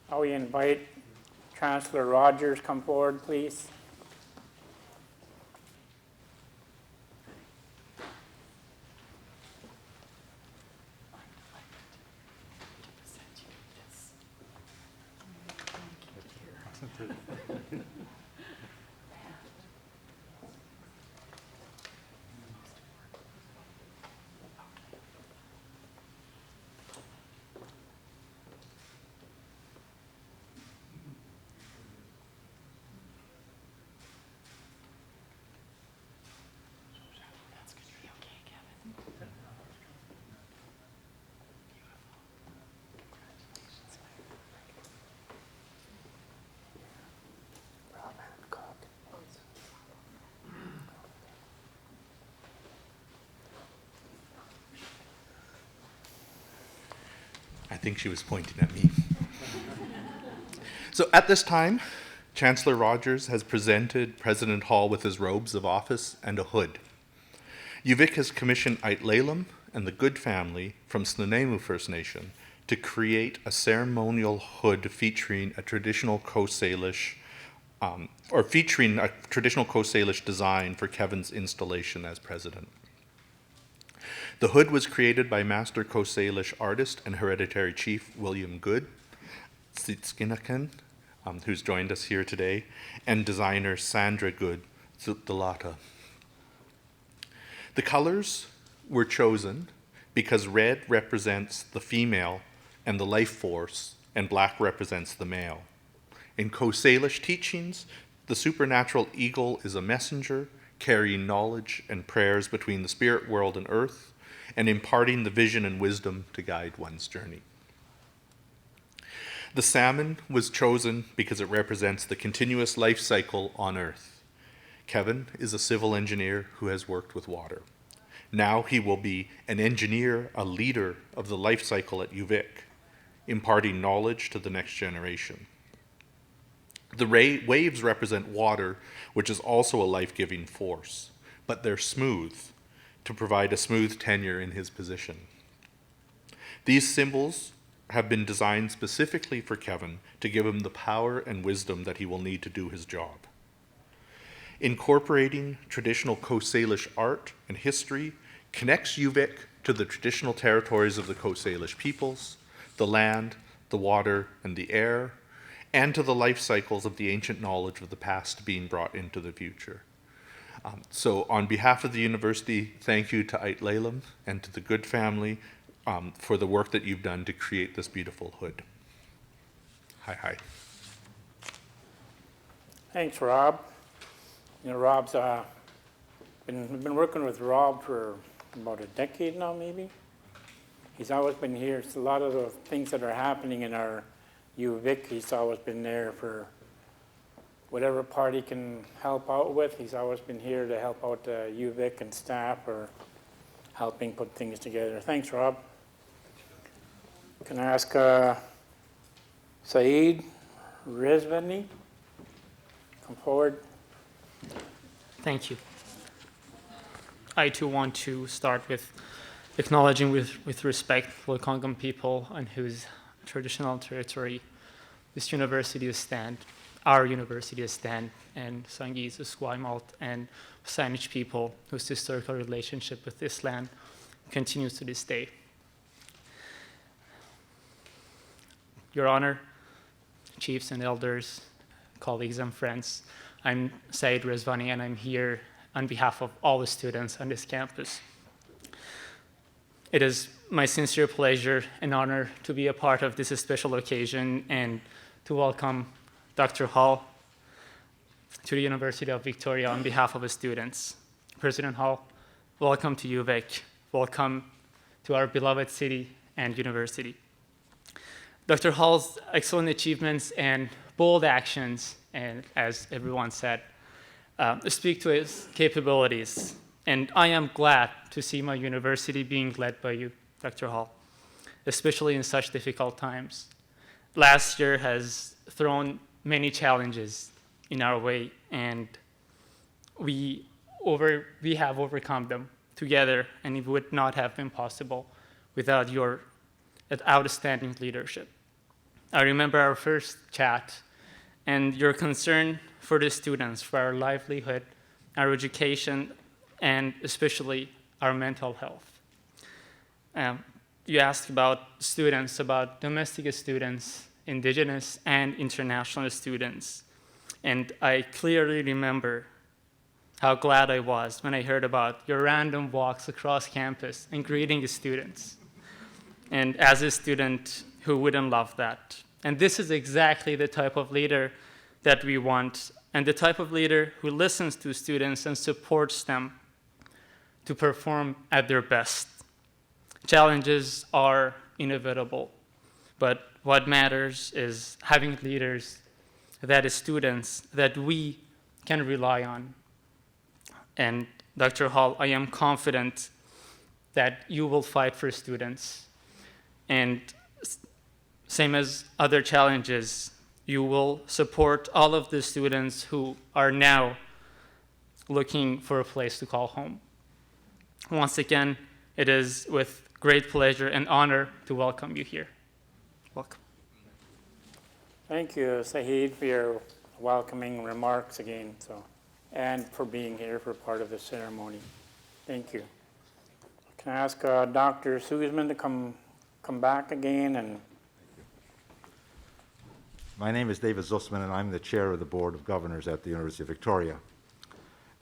Speaker 1: I invite Chancellor Rogers come forward, please.
Speaker 4: I think she was pointing at me. So at this time, Chancellor Rogers has presented President Hall with his robes of office and a hood. UVic has commissioned Ait Lalem and the Good family from Snuneymuxw First Nation to create a ceremonial hood featuring a traditional Coast Salish design for Kevin's installation as president. The hood was created by master Coast Salish artist and hereditary chief William Good, Sitskinaken, who's joined us here today, and designer Sandra Good, Zutdalata. The colors were chosen because red represents the female and the life force, and black represents the male. In Coast Salish teachings, the supernatural eagle is a messenger carrying knowledge and prayers between the spirit world and earth, and imparting the vision and wisdom to guide one's journey. The salmon was chosen because it represents the continuous life cycle on earth. Kevin is a civil engineer who has worked with water. Now he will be an engineer, a leader of the life cycle at UVic, imparting knowledge to the next generation. The waves represent water, which is also a life-giving force, but they're smooth to provide a smooth tenure in his position. These symbols have been designed specifically for Kevin to give him the power and wisdom that he will need to do his job. Incorporating traditional Coast Salish art and history connects UVic to the traditional territories of the Coast Salish peoples, the land, the water, and the air, and to the life cycles of the ancient knowledge of the past being brought into the future. So on behalf of the university, thank you to Ait Lalem and to the Good family for the work that you've done to create this beautiful hood. Hi.
Speaker 1: Thanks, Rob. You know, Rob's been working with Rob for about a decade now, maybe. He's always been here. It's a lot of the things that are happening in our UVic. He's always been there for whatever part he can help out with. He's always been here to help out UVic and staff or helping put things together. Thanks, Rob. Can I ask Saeed Rezvani come forward?
Speaker 10: Thank you. I too want to start with acknowledging with respect the Lekwungen people on whose traditional territory this university is stand, our university is stand, and Sanghees, Esquimalt, and Saanich people whose historical relationship with this land continues to this day. Your Honor, chiefs and elders, colleagues and friends, I'm Saeed Rezvani, and I'm here on behalf of all the students on this campus. It is my sincere pleasure and honor to be a part of this special occasion and to welcome Dr. Hall to the University of Victoria on behalf of the students. President Hall, welcome to UVic. Welcome to our beloved city and university. Dr. Hall's excellent achievements and bold actions, and as everyone said, speak to his capabilities. And I am glad to see my university being led by you, Dr. Hall, especially in such difficult times. Last year has thrown many challenges in our way, and we have overcome them together, and it would not have been possible without your outstanding leadership. I remember our first chat and your concern for the students, for our livelihood, our education, and especially our mental health. You asked about students, about domestic students, Indigenous and international students. And I clearly remember how glad I was when I heard about your random walks across campus and greeting the students. And as a student, who wouldn't love that? And this is exactly the type of leader that we want, and the type of leader who listens to students and supports them to perform at their best. Challenges are inevitable, but what matters is having leaders that is students that we can rely on. And Dr. Hall, I am confident that you will fight for students. And same as other challenges, you will support all of the students who are now looking for a place to call home. Once again, it is with great pleasure and honor to welcome you here. Welcome.
Speaker 1: Thank you, Saheed, for your welcoming remarks again, and for being here for part of the ceremony. Thank you. Can I ask Dr. Sussman to come back again? And
Speaker 9: My name is David Zussman, and I'm the chair of the Board of Governors at the University of Victoria.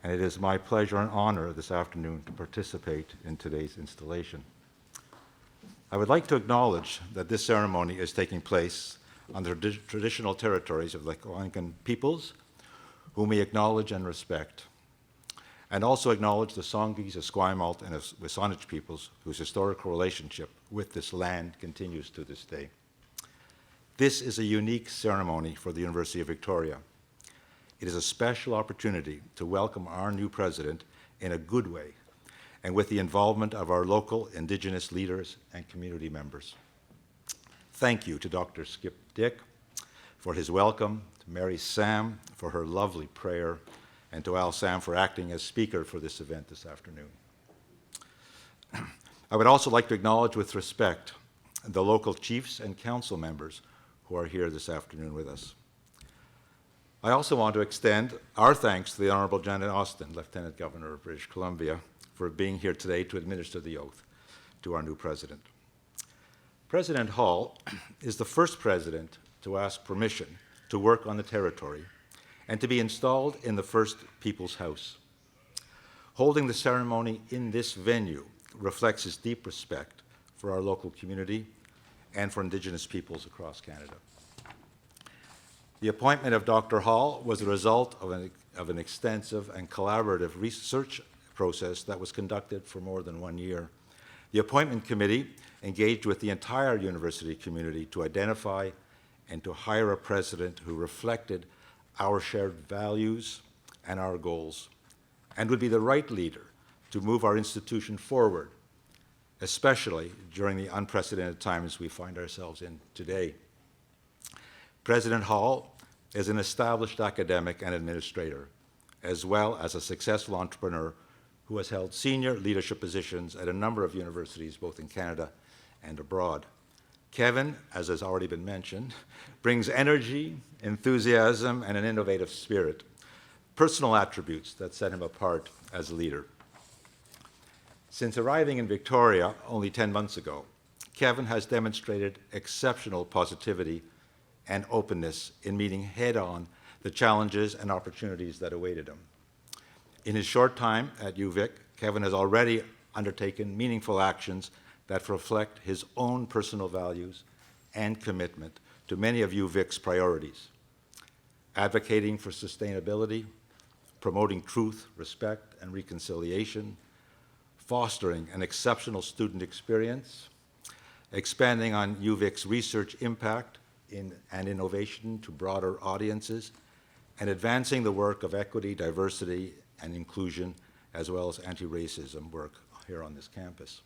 Speaker 9: And it is my pleasure and honor this afternoon to participate in today's installation. I would like to acknowledge that this ceremony is taking place on the traditional territories of the Lekwungen peoples, whom we acknowledge and respect, and also acknowledge the Songhees, Esquimalt, and Wisanic peoples whose historical relationship with this land continues to this day. This is a unique ceremony for the University of Victoria. It is a special opportunity to welcome our new president in a good way and with the involvement of our local Indigenous leaders and community members. Thank you to Dr. Skip Dick for his welcome, to Mary Sam for her lovely prayer, and to Al Sam for acting as speaker for this event this afternoon. I would also like to acknowledge with respect the local chiefs and council members who are here this afternoon with us. I also want to extend our thanks to the Honorable Janet Austin, Lieutenant Governor of British Columbia, for being here today to administer the oath to our new president. President Hall is the first president to ask permission to work on the territory and to be installed in the first People's House. Holding the ceremony in this venue reflects his deep respect for our local community and for Indigenous peoples across Canada. The appointment of Dr. Hall was the result of an extensive and collaborative research process that was conducted for more than 1 year. The appointment committee engaged with the entire university community to identify and to hire a president who reflected our shared values and our goals, and would be the right leader to move our institution forward, especially during the unprecedented times we find ourselves in today. President Hall is an established academic and administrator, as well as a successful entrepreneur who has held senior leadership positions at a number of universities, both in Canada and abroad. Kevin, as has already been mentioned, brings energy, enthusiasm, and an innovative spirit, personal attributes that set him apart as a leader. Since arriving in Victoria only 10 months ago, Kevin has demonstrated exceptional positivity and openness in meeting head-on the challenges and opportunities that awaited him. In his short time at UVic, Kevin has already undertaken meaningful actions that reflect his own personal values and commitment to many of UVic's priorities, advocating for sustainability, promoting truth, respect, and reconciliation, fostering an exceptional student experience, expanding on UVic's research impact and innovation to broader audiences, and advancing the work of equity, diversity, and inclusion, as well as anti-racism work here on this campus.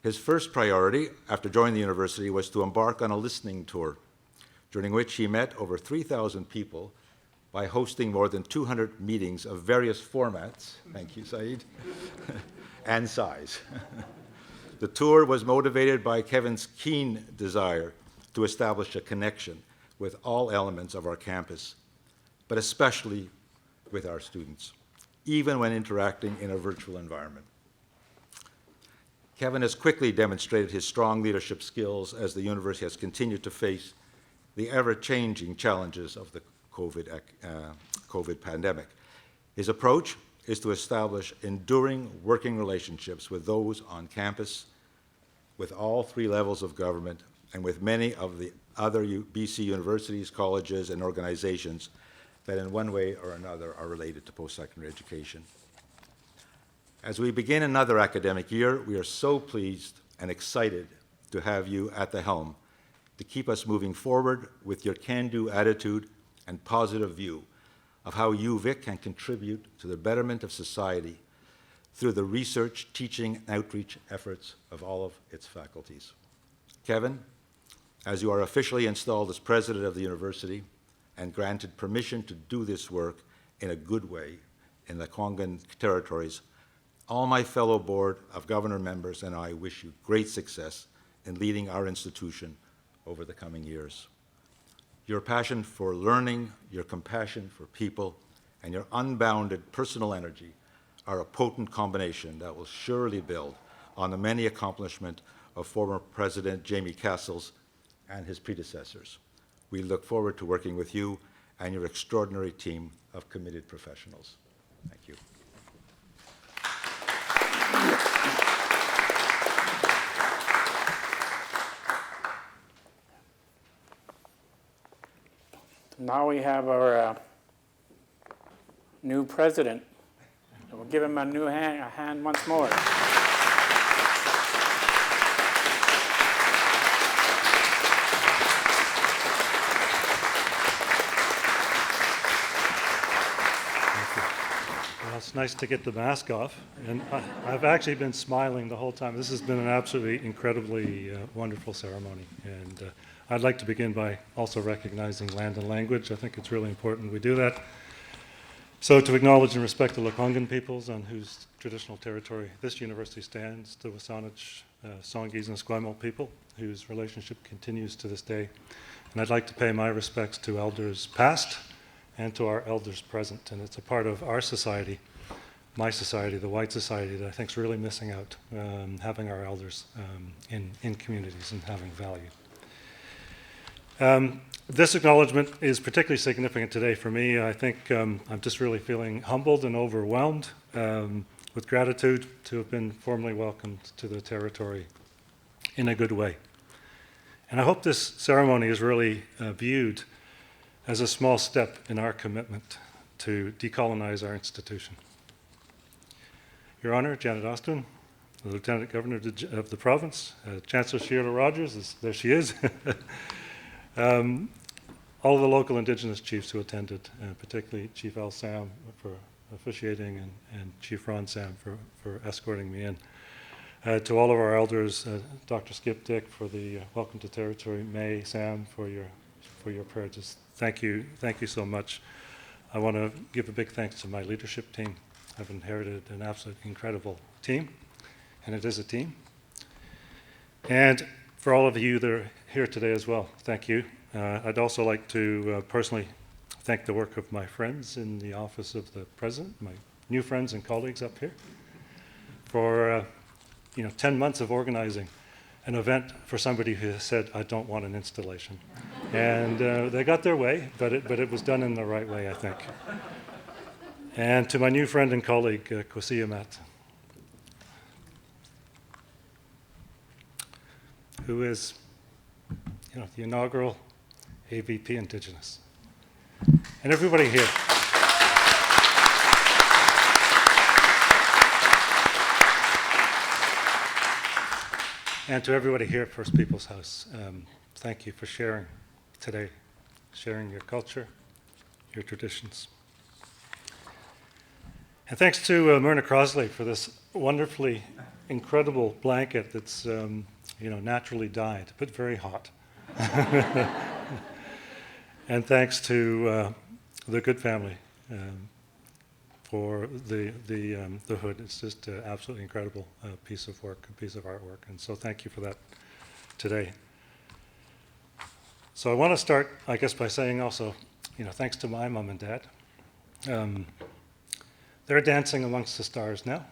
Speaker 9: His first priority after joining the university was to embark on a listening tour, during which he met over 3,000 people by hosting more than 200 meetings of various formats, thank you, Saeed, and size. The tour was motivated by Kevin's keen desire to establish a connection with all elements of our campus, but especially with our students, even when interacting in a virtual environment. Kevin has quickly demonstrated his strong leadership skills as the university has continued to face the ever-changing challenges of the COVID pandemic. His approach is to establish enduring working relationships with those on campus, with all three levels of government, and with many of the other BC universities, colleges, and organizations that in one way or another are related to post-secondary education. As we begin another academic year, we are so pleased and excited to have you at the helm to keep us moving forward with your can-do attitude and positive view of how UVic can contribute to the betterment of society through the research, teaching, and outreach efforts of all of its faculties. Kevin, As you are officially installed as president of the university and granted permission to do this work in a good way in the Lekwungen territories, all my fellow Board of Governor members and I wish you great success in leading our institution over the coming years. Your passion for learning, your compassion for people, and your unbounded personal energy are a potent combination that will surely build on the many accomplishments of former President Jamie Castles and his predecessors. We look forward to working with you and your extraordinary team of committed professionals. Thank you.
Speaker 1: Now we have our new president. We'll give him a hand once more.
Speaker 8: Well, it's nice to get the mask off, and I've actually been smiling the whole time. This has been an absolutely incredibly wonderful ceremony, and I'd like to begin by also recognizing land and language. I think it's really important we do that. So to acknowledge and respect the Lekwungen peoples on whose traditional territory this university stands, the Wasanich, Songhees, and Esquimalt people, whose relationship continues to this day. And I'd like to pay my respects to elders past and to our elders present. And it's a part of our society, my society, the white society, that I think is really missing out, having our elders in communities and having value. This acknowledgement is particularly significant today for me. I think I'm just really feeling humbled and overwhelmed with gratitude to have been formally welcomed to the territory in a good way. And I hope this ceremony is really viewed as a small step in our commitment to decolonize our institution. Your Honor, Janet Austin, the Lieutenant Governor of the province, Chancellor Sheila Rogers, there she is. All of the local Indigenous chiefs who attended, particularly Chief Al Sam for officiating and Chief Ron Sam for escorting me in. To all of our elders, Dr. Skip Dick for the Welcome to Territory, May, Sam for your prayer. Just thank you so much. I want to give a big thanks to my leadership team. I've inherited an absolutely incredible team, and it is a team. And for all of you that are here today as well, thank you. I'd also like to personally thank the work of my friends in the Office of the President, my new friends and colleagues up here, for 10 months of organizing an event for somebody who said, I don't want an installation. And they got their way, but it was done in the right way, I think. And to my new friend and colleague, Kosi Amat, who is the inaugural AVP Indigenous. And everybody here. And to everybody here at First Peoples House, thank you for sharing today, sharing your culture, your traditions. And thanks to Myrna Crosley for this wonderfully incredible blanket that's naturally dyed, but very hot. And thanks to the Good family for the hood. It's just an absolutely incredible piece of work, a piece of artwork. And so thank you for that today. So I want to start, I guess, by saying also, thanks to my mom and dad. They're dancing amongst the stars now.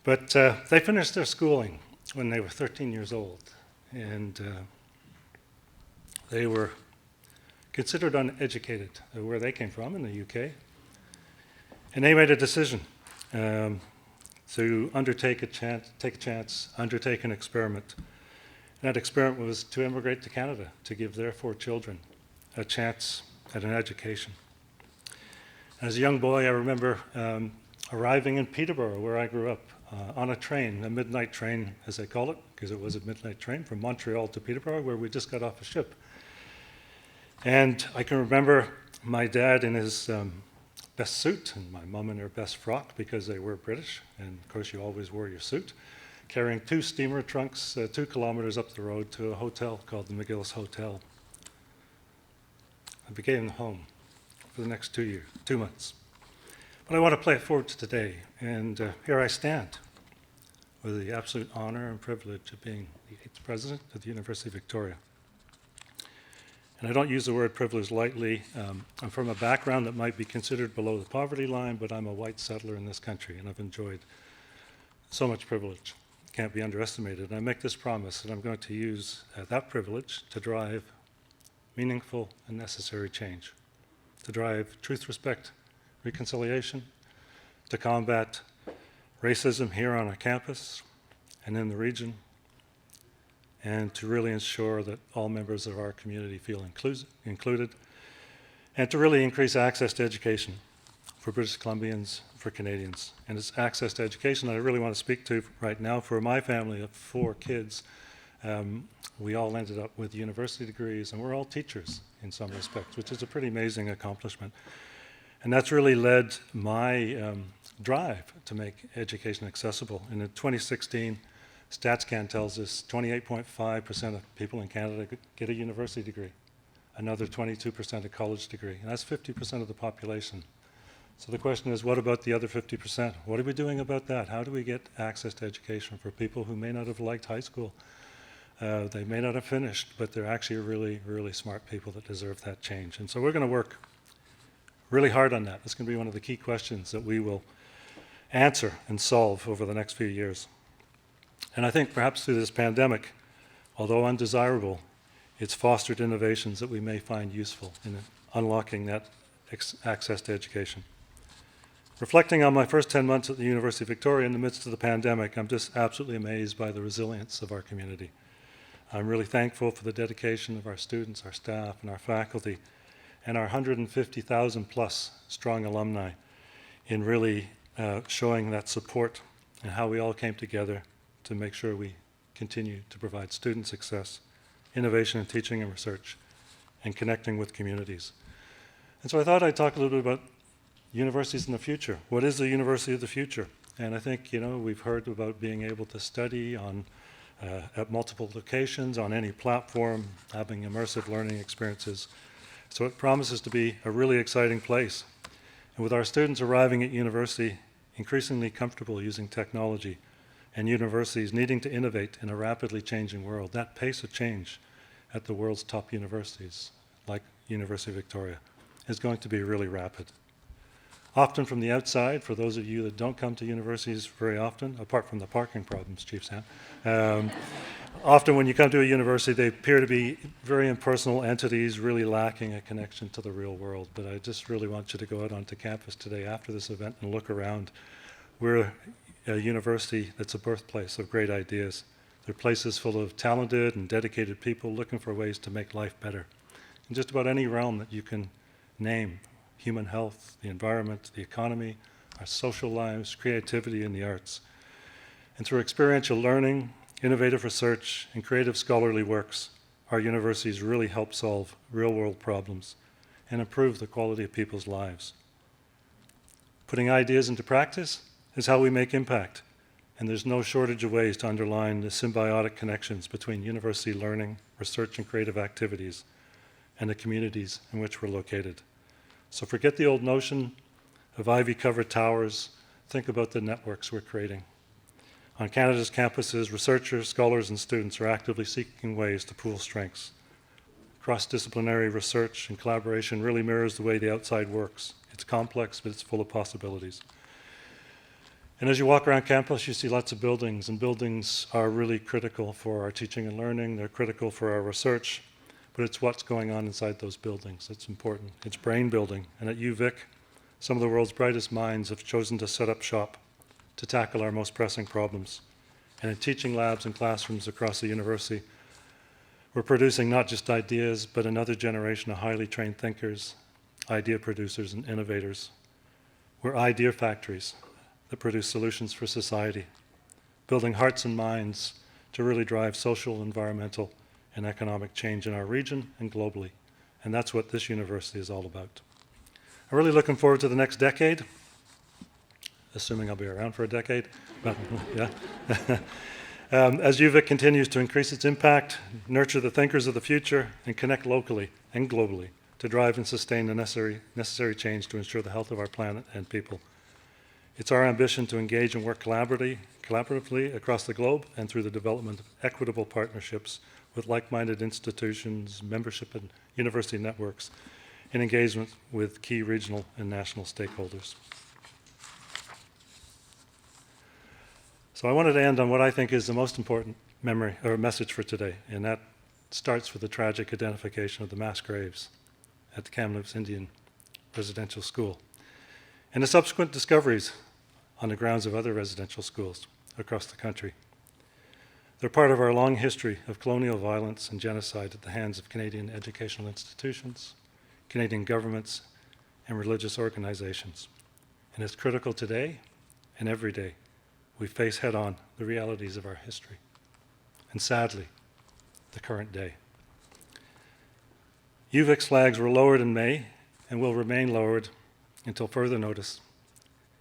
Speaker 8: But they finished their schooling when they were 13 years old. And they were considered uneducated where they came from in the UK. And they made a decision to take a chance, undertake an experiment. And that experiment was to immigrate to Canada to give their 4 children a chance at an education. As a young boy, I remember arriving in Peterborough, where I grew up, on a train, a midnight train, as they call it, because it was a midnight train from Montreal to Peterborough, where we just got off a ship. And I can remember my dad in his best suit and my mum in her best frock, because they were British, and of course you always wore your suit, carrying 2 steamer trunks 2 kilometers up the road to a hotel called the McGillis Hotel. I became home for the next 2 months. But I want to play it forward to today, and here I stand with the absolute honor and privilege of being the 8th president of the University of Victoria. And I don't use the word privilege lightly. I'm from a background that might be considered below the poverty line, but I'm a white settler in this country, and I've enjoyed so much privilege. It can't be underestimated. And I make this promise that I'm going to use that privilege to drive meaningful and necessary change, to drive truth, respect, reconciliation, to combat racism here on our campus and in the region, and to really ensure that all members of our community feel included, and to really increase access to education for British Columbians, for Canadians. And it's access to education that I really want to speak to right now. For my family of 4 kids, we all ended up with university degrees, and we're all teachers in some respects, which is a pretty amazing accomplishment. And that's really led my drive to make education accessible. And in 2016, StatsCan tells us 28.5% of people in Canada get a university degree, another 22% a college degree, and that's 50% of the population. So the question is, what about the other 50%? What are we doing about that? How do we get access to education for people who may not have liked high school? They may not have finished, but they're actually really, really smart people that deserve that change. And so we're going to work really hard on that. It's going to be one of the key questions that we will answer and solve over the next few years. And I think perhaps through this pandemic, although undesirable, it's fostered innovations that we may find useful in unlocking that access to education. Reflecting on my first 10 months at the University of Victoria in the midst of the pandemic, I'm just absolutely amazed by the resilience of our community. I'm really thankful for the dedication of our students, our staff, and our faculty, and our 150,000 plus strong alumni in really showing that support and how we all came together to make sure we continue to provide student success, innovation in teaching and research, and connecting with communities. And so I thought I'd talk a little bit about universities in the future. What is the university of the future? And I think, we've heard about being able to study on at multiple locations, on any platform, having immersive learning experiences. So it promises to be a really exciting place. And with our students arriving at university increasingly comfortable using technology, and universities needing to innovate in a rapidly changing world, that pace of change at the world's top universities, like University of Victoria, is going to be really rapid. Often from the outside, for those of you that don't come to universities very often, apart from the parking problems, Chief Sam, often when you come to a university, they appear to be very impersonal entities, really lacking a connection to the real world. But I just really want you to go out onto campus today after this event and look around. We're a university that's a birthplace of great ideas. They're places full of talented and dedicated people looking for ways to make life better in just about any realm that you can name: human health, the environment, the economy, our social lives, creativity, and the arts. And through experiential learning, innovative research, and creative scholarly works, our universities really help solve real-world problems and improve the quality of people's lives. Putting ideas into practice is how we make impact, and there's no shortage of ways to underline the symbiotic connections between university learning, research, and creative activities, and the communities in which we're located. So forget the old notion of ivy-covered towers. Think about the networks we're creating. On Canada's campuses, researchers, scholars, and students are actively seeking ways to pool strengths. Cross-disciplinary research and collaboration really mirrors the way the outside works. It's complex, but it's full of possibilities. And as you walk around campus, you see lots of buildings, and buildings are really critical for our teaching and learning. They're critical for our research, but it's what's going on inside those buildings that's important. It's brain building. And at UVic, some of the world's brightest minds have chosen to set up shop to tackle our most pressing problems. And in teaching labs and classrooms across the university, we're producing not just ideas, but another generation of highly trained thinkers, idea producers, and innovators. We're idea factories that produce solutions for society, building hearts and minds to really drive social, environmental, and economic change in our region and globally. And that's what this university is all about. I'm really looking forward to the next decade, assuming I'll be around for a decade, but yeah. As UVic continues to increase its impact, nurture the thinkers of the future, and connect locally and globally to drive and sustain the necessary change to ensure the health of our planet and people. It's our ambition to engage and work collaboratively across the globe and through the development of equitable partnerships with like-minded institutions, membership and university networks, and engagement with key regional and national stakeholders. So I wanted to end on what I think is the most important memory or message for today, and that starts with the tragic identification of the mass graves at the Kamloops Indian Residential School and the subsequent discoveries on the grounds of other residential schools across the country. They're part of our long history of colonial violence and genocide at the hands of Canadian educational institutions, Canadian governments, and religious organizations. And it's critical today and every day we face head-on the realities of our history, and sadly, the current day. UVic's flags were lowered in May and will remain lowered until further notice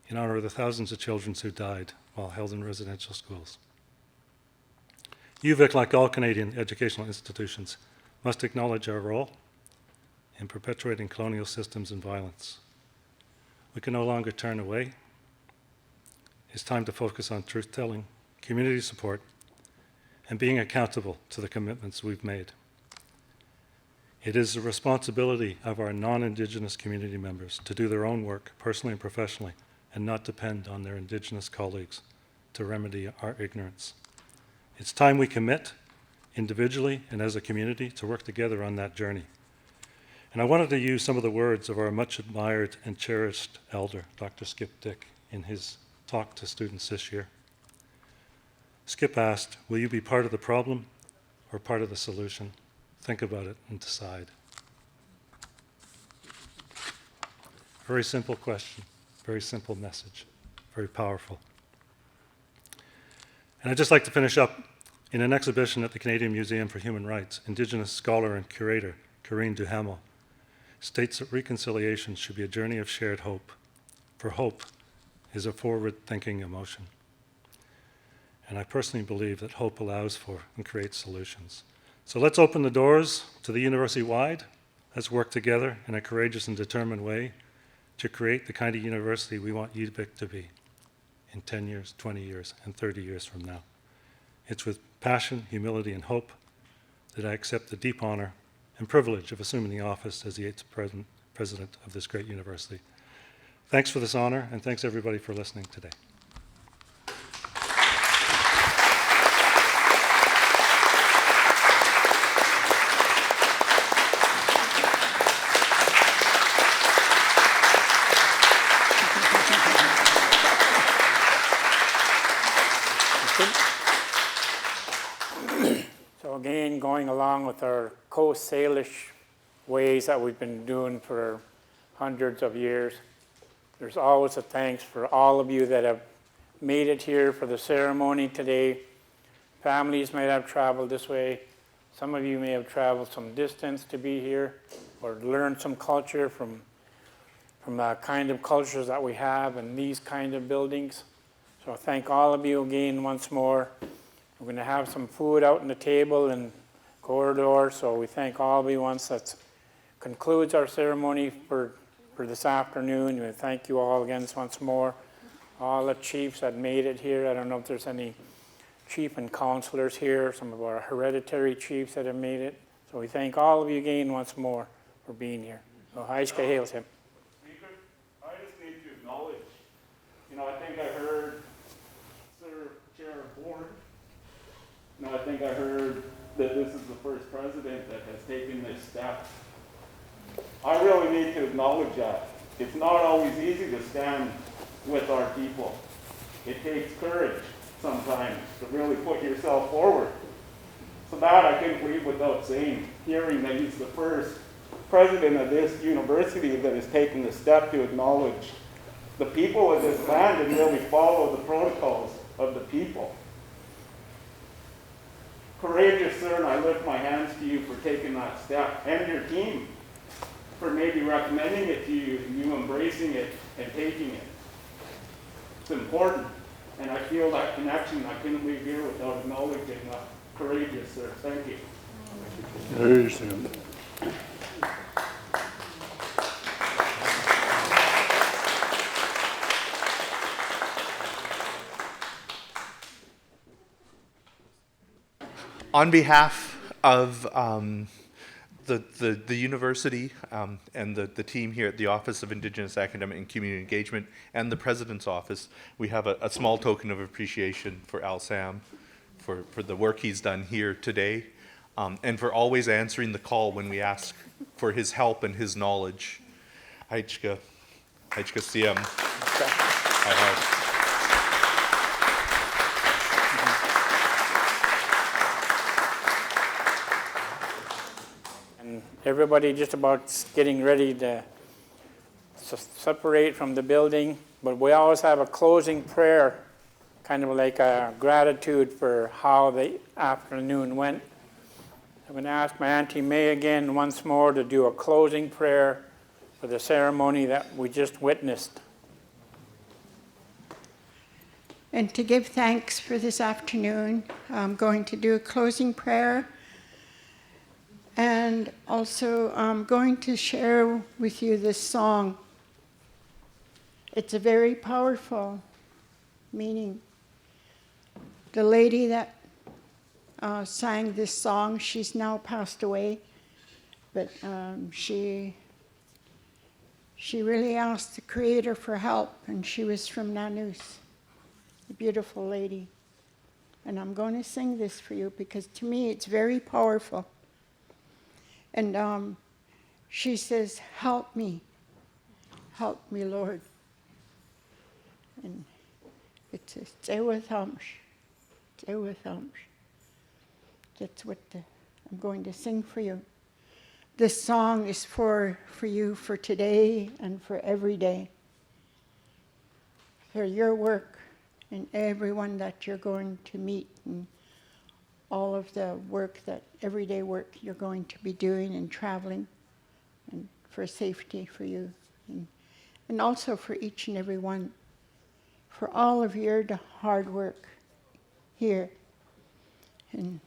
Speaker 8: in honor of the thousands of children who died while held in residential schools. UVic, like all Canadian educational institutions, must acknowledge our role in perpetuating colonial systems and violence. We can no longer turn away. It's time to focus on truth-telling, community support, and being accountable to the commitments we've made. It is the responsibility of our non-Indigenous community members to do their own work, personally and professionally, and not depend on their Indigenous colleagues to remedy our ignorance. It's time we commit, individually and as a community, to work together on that journey. And I wanted to use some of the words of our much admired and cherished elder, Dr. Skip Dick, in his talk to students this year. Skip asked, "Will you be part of the problem or part of the solution? Think about it and decide." Very simple question, very simple message, very powerful. And I'd just like to finish up. In an exhibition at the Canadian Museum for Human Rights, Indigenous scholar and curator Corinne Duhamel states that reconciliation should be a journey of shared hope, for hope is a forward-thinking emotion. And I personally believe that hope allows for and creates solutions. So let's open the doors to the university-wide. Let's work together in a courageous and determined way to create the kind of university we want UVic to be in 10 years, 20 years, and 30 years from now. It's with passion, humility, and hope that I accept the deep honor and privilege of assuming the office as the 8th president of this great university. Thanks for this honor, and thanks everybody for listening today.
Speaker 1: So again, going along with our Coast Salish ways that we've been doing for hundreds of years, there's always a thanks for all of you that have made it here for the ceremony today. Families might have traveled this way. Some of you may have traveled some distance to be here or learn some culture from the kind of cultures that we have in these kind of buildings. So thank all of you again once more. We're going to have some food out on the table and corridor, so we thank all of you once that concludes our ceremony for this afternoon. We thank you all again once more. All the chiefs that made it here. I don't know if there's any chief and councillors here, some of our hereditary chiefs that have made it. So we thank all of you again once more for being here. So, Haishka Hails him.
Speaker 5: Speaker, I just need to acknowledge, I think I heard Sir Chair of Board. I think I heard that this is the first president that has taken this step. I really need to acknowledge that. It's not always easy to stand with our people. It takes courage sometimes to really put yourself forward. So that I couldn't leave without saying, hearing that he's the first president of this university that has taken the step to acknowledge the people of this land and really follow the protocols of the people. Courageous, sir, and I lift my hands to you for taking that step, and your team for maybe recommending it to you and you embracing it and taking it. It's important.
Speaker 1: And I feel that connection. I couldn't be here without acknowledging courageous, sir. Thank you.
Speaker 3: There you see him.
Speaker 4: On behalf of the university and the team here at the Office of Indigenous Academic and Community Engagement and the President's Office, we have a small token of appreciation for Al Sam for the work he's done here today, and for always answering the call when we ask for his help and his knowledge. Haichka Siam.
Speaker 1: And everybody just about getting ready to separate from the building, but we always have a closing prayer, kind of like a gratitude for how the afternoon went. I'm going to ask my Auntie May again once more to do a closing prayer for the ceremony that we just witnessed.
Speaker 2: And to give thanks for this afternoon, I'm going to do a closing prayer. And also, I'm going to share with you this song. It's a very powerful meaning. The lady that sang this song, she's now passed away, but she really asked the Creator for help, and she was from Nanuus, a beautiful lady. And I'm going to sing this for you because to me it's very powerful. And she says, help me, Lord. And it says, that's what I'm going to sing for you. This song is for you for today and for every day. For your work and everyone that you're going to meet and all of the work, that everyday work you're going to be doing and traveling, and for safety for you, and also for each and every one, for all of your hard work here, and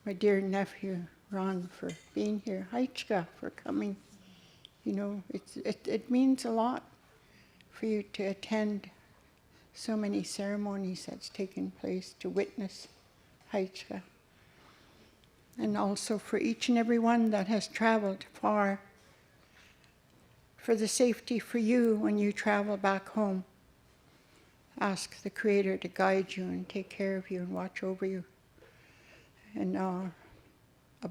Speaker 2: my dear nephew Ron for being here, Haichka for coming. You know, it means a lot for you to attend so many ceremonies that's taken place, to witness Haichka. And also for each and every one that has traveled far, for the safety for you when you travel back home. Ask the Creator to guide you and take care of you and watch over you. And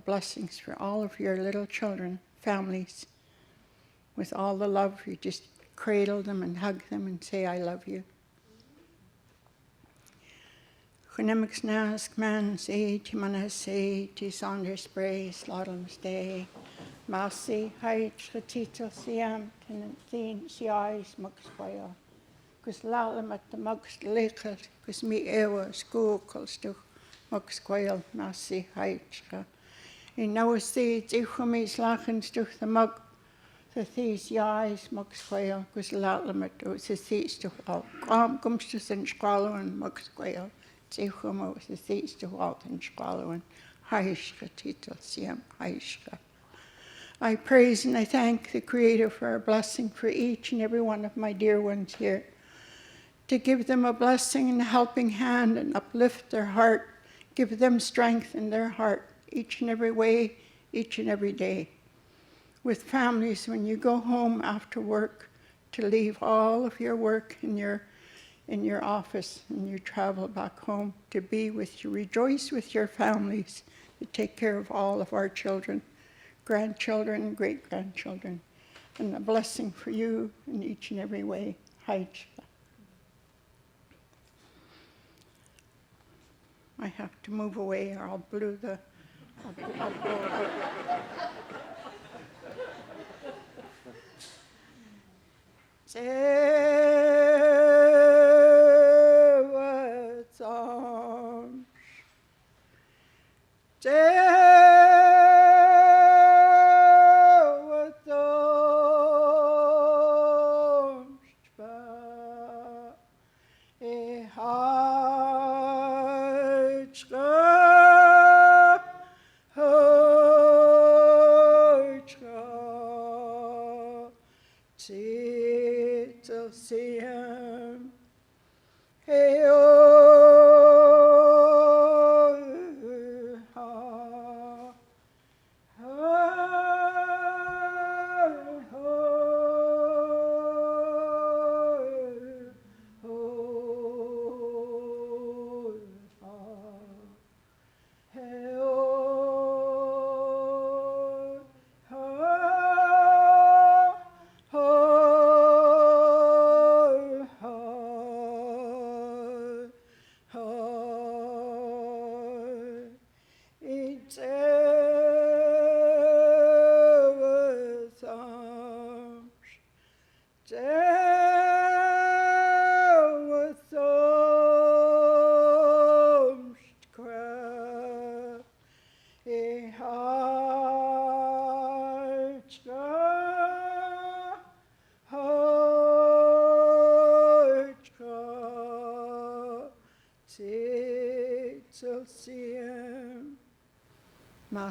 Speaker 2: blessings for all of your little children, families. With all the love, you just cradle them and hug them and say, I love you. Chunemics nask man say timanas say to Saunders Bray Slaughter's Day. Masi height titel siam tenant thin si eyes mugs quail. Cause lalam at the mugs lickle, cause me ewa school calls to mugs quail, masi height. In no seeds, if we me slacken to the mug, the these eyes mugs quail, cause lalam at those seeds to all. Comes to St. Squallow and mugs quail. I praise and I thank the Creator for a blessing for each and every one of my dear ones here, to give them a blessing and a helping hand and uplift their heart, give them strength in their heart each and every way, each and every day. With families, when you go home after work, to leave all of your work in your office and you travel back home, to be with you, rejoice with your families, to take care of all of our children, grandchildren and great-grandchildren, and a blessing for you in each and every way. Haichka. I have to move away or I'll blow the... I'll blow Siyam. Hey, oh, ha, It's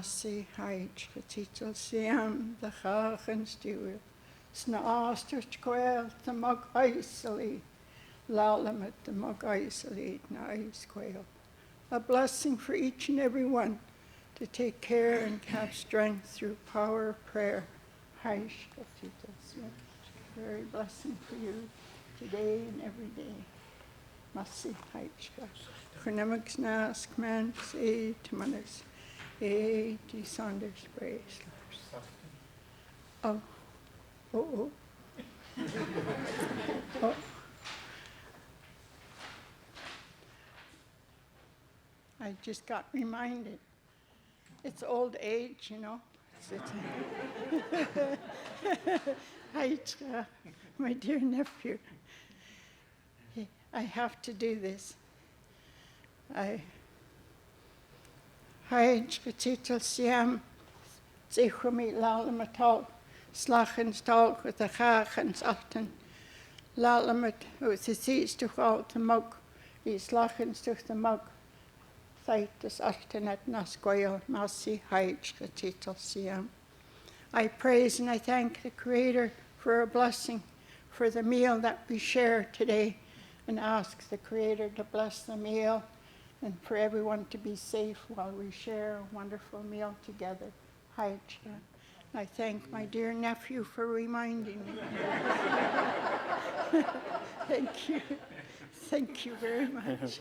Speaker 2: Massi haid getitel siam de gagen stuur. Snaastert kwel te mag isoli. Lalamet te mag isoli na quail. A blessing for each and every one to take care and have strength through power of prayer. Haish getitel siam. Very blessing for you today and every day. Massi haish. Chernemics nask man say to manis. A.T. Saunders Brace. Oh. Oh. Oh. I just got reminded. It's old age, you know. My dear nephew, I have to do this. Haid getitel siam, zichumi lalamatol, slachens tol with the chachens alten, lalamat with the seas to all the mug, the slachens to the mug, thaitus alten at nasquail, massi haid getitel siam. I praise and I thank the Creator for a blessing for the meal that we share today, and ask the Creator to bless the meal and for everyone to be safe while we share a wonderful meal together. Hi, Chair. I thank my dear nephew for reminding me. Thank you. Thank you very much.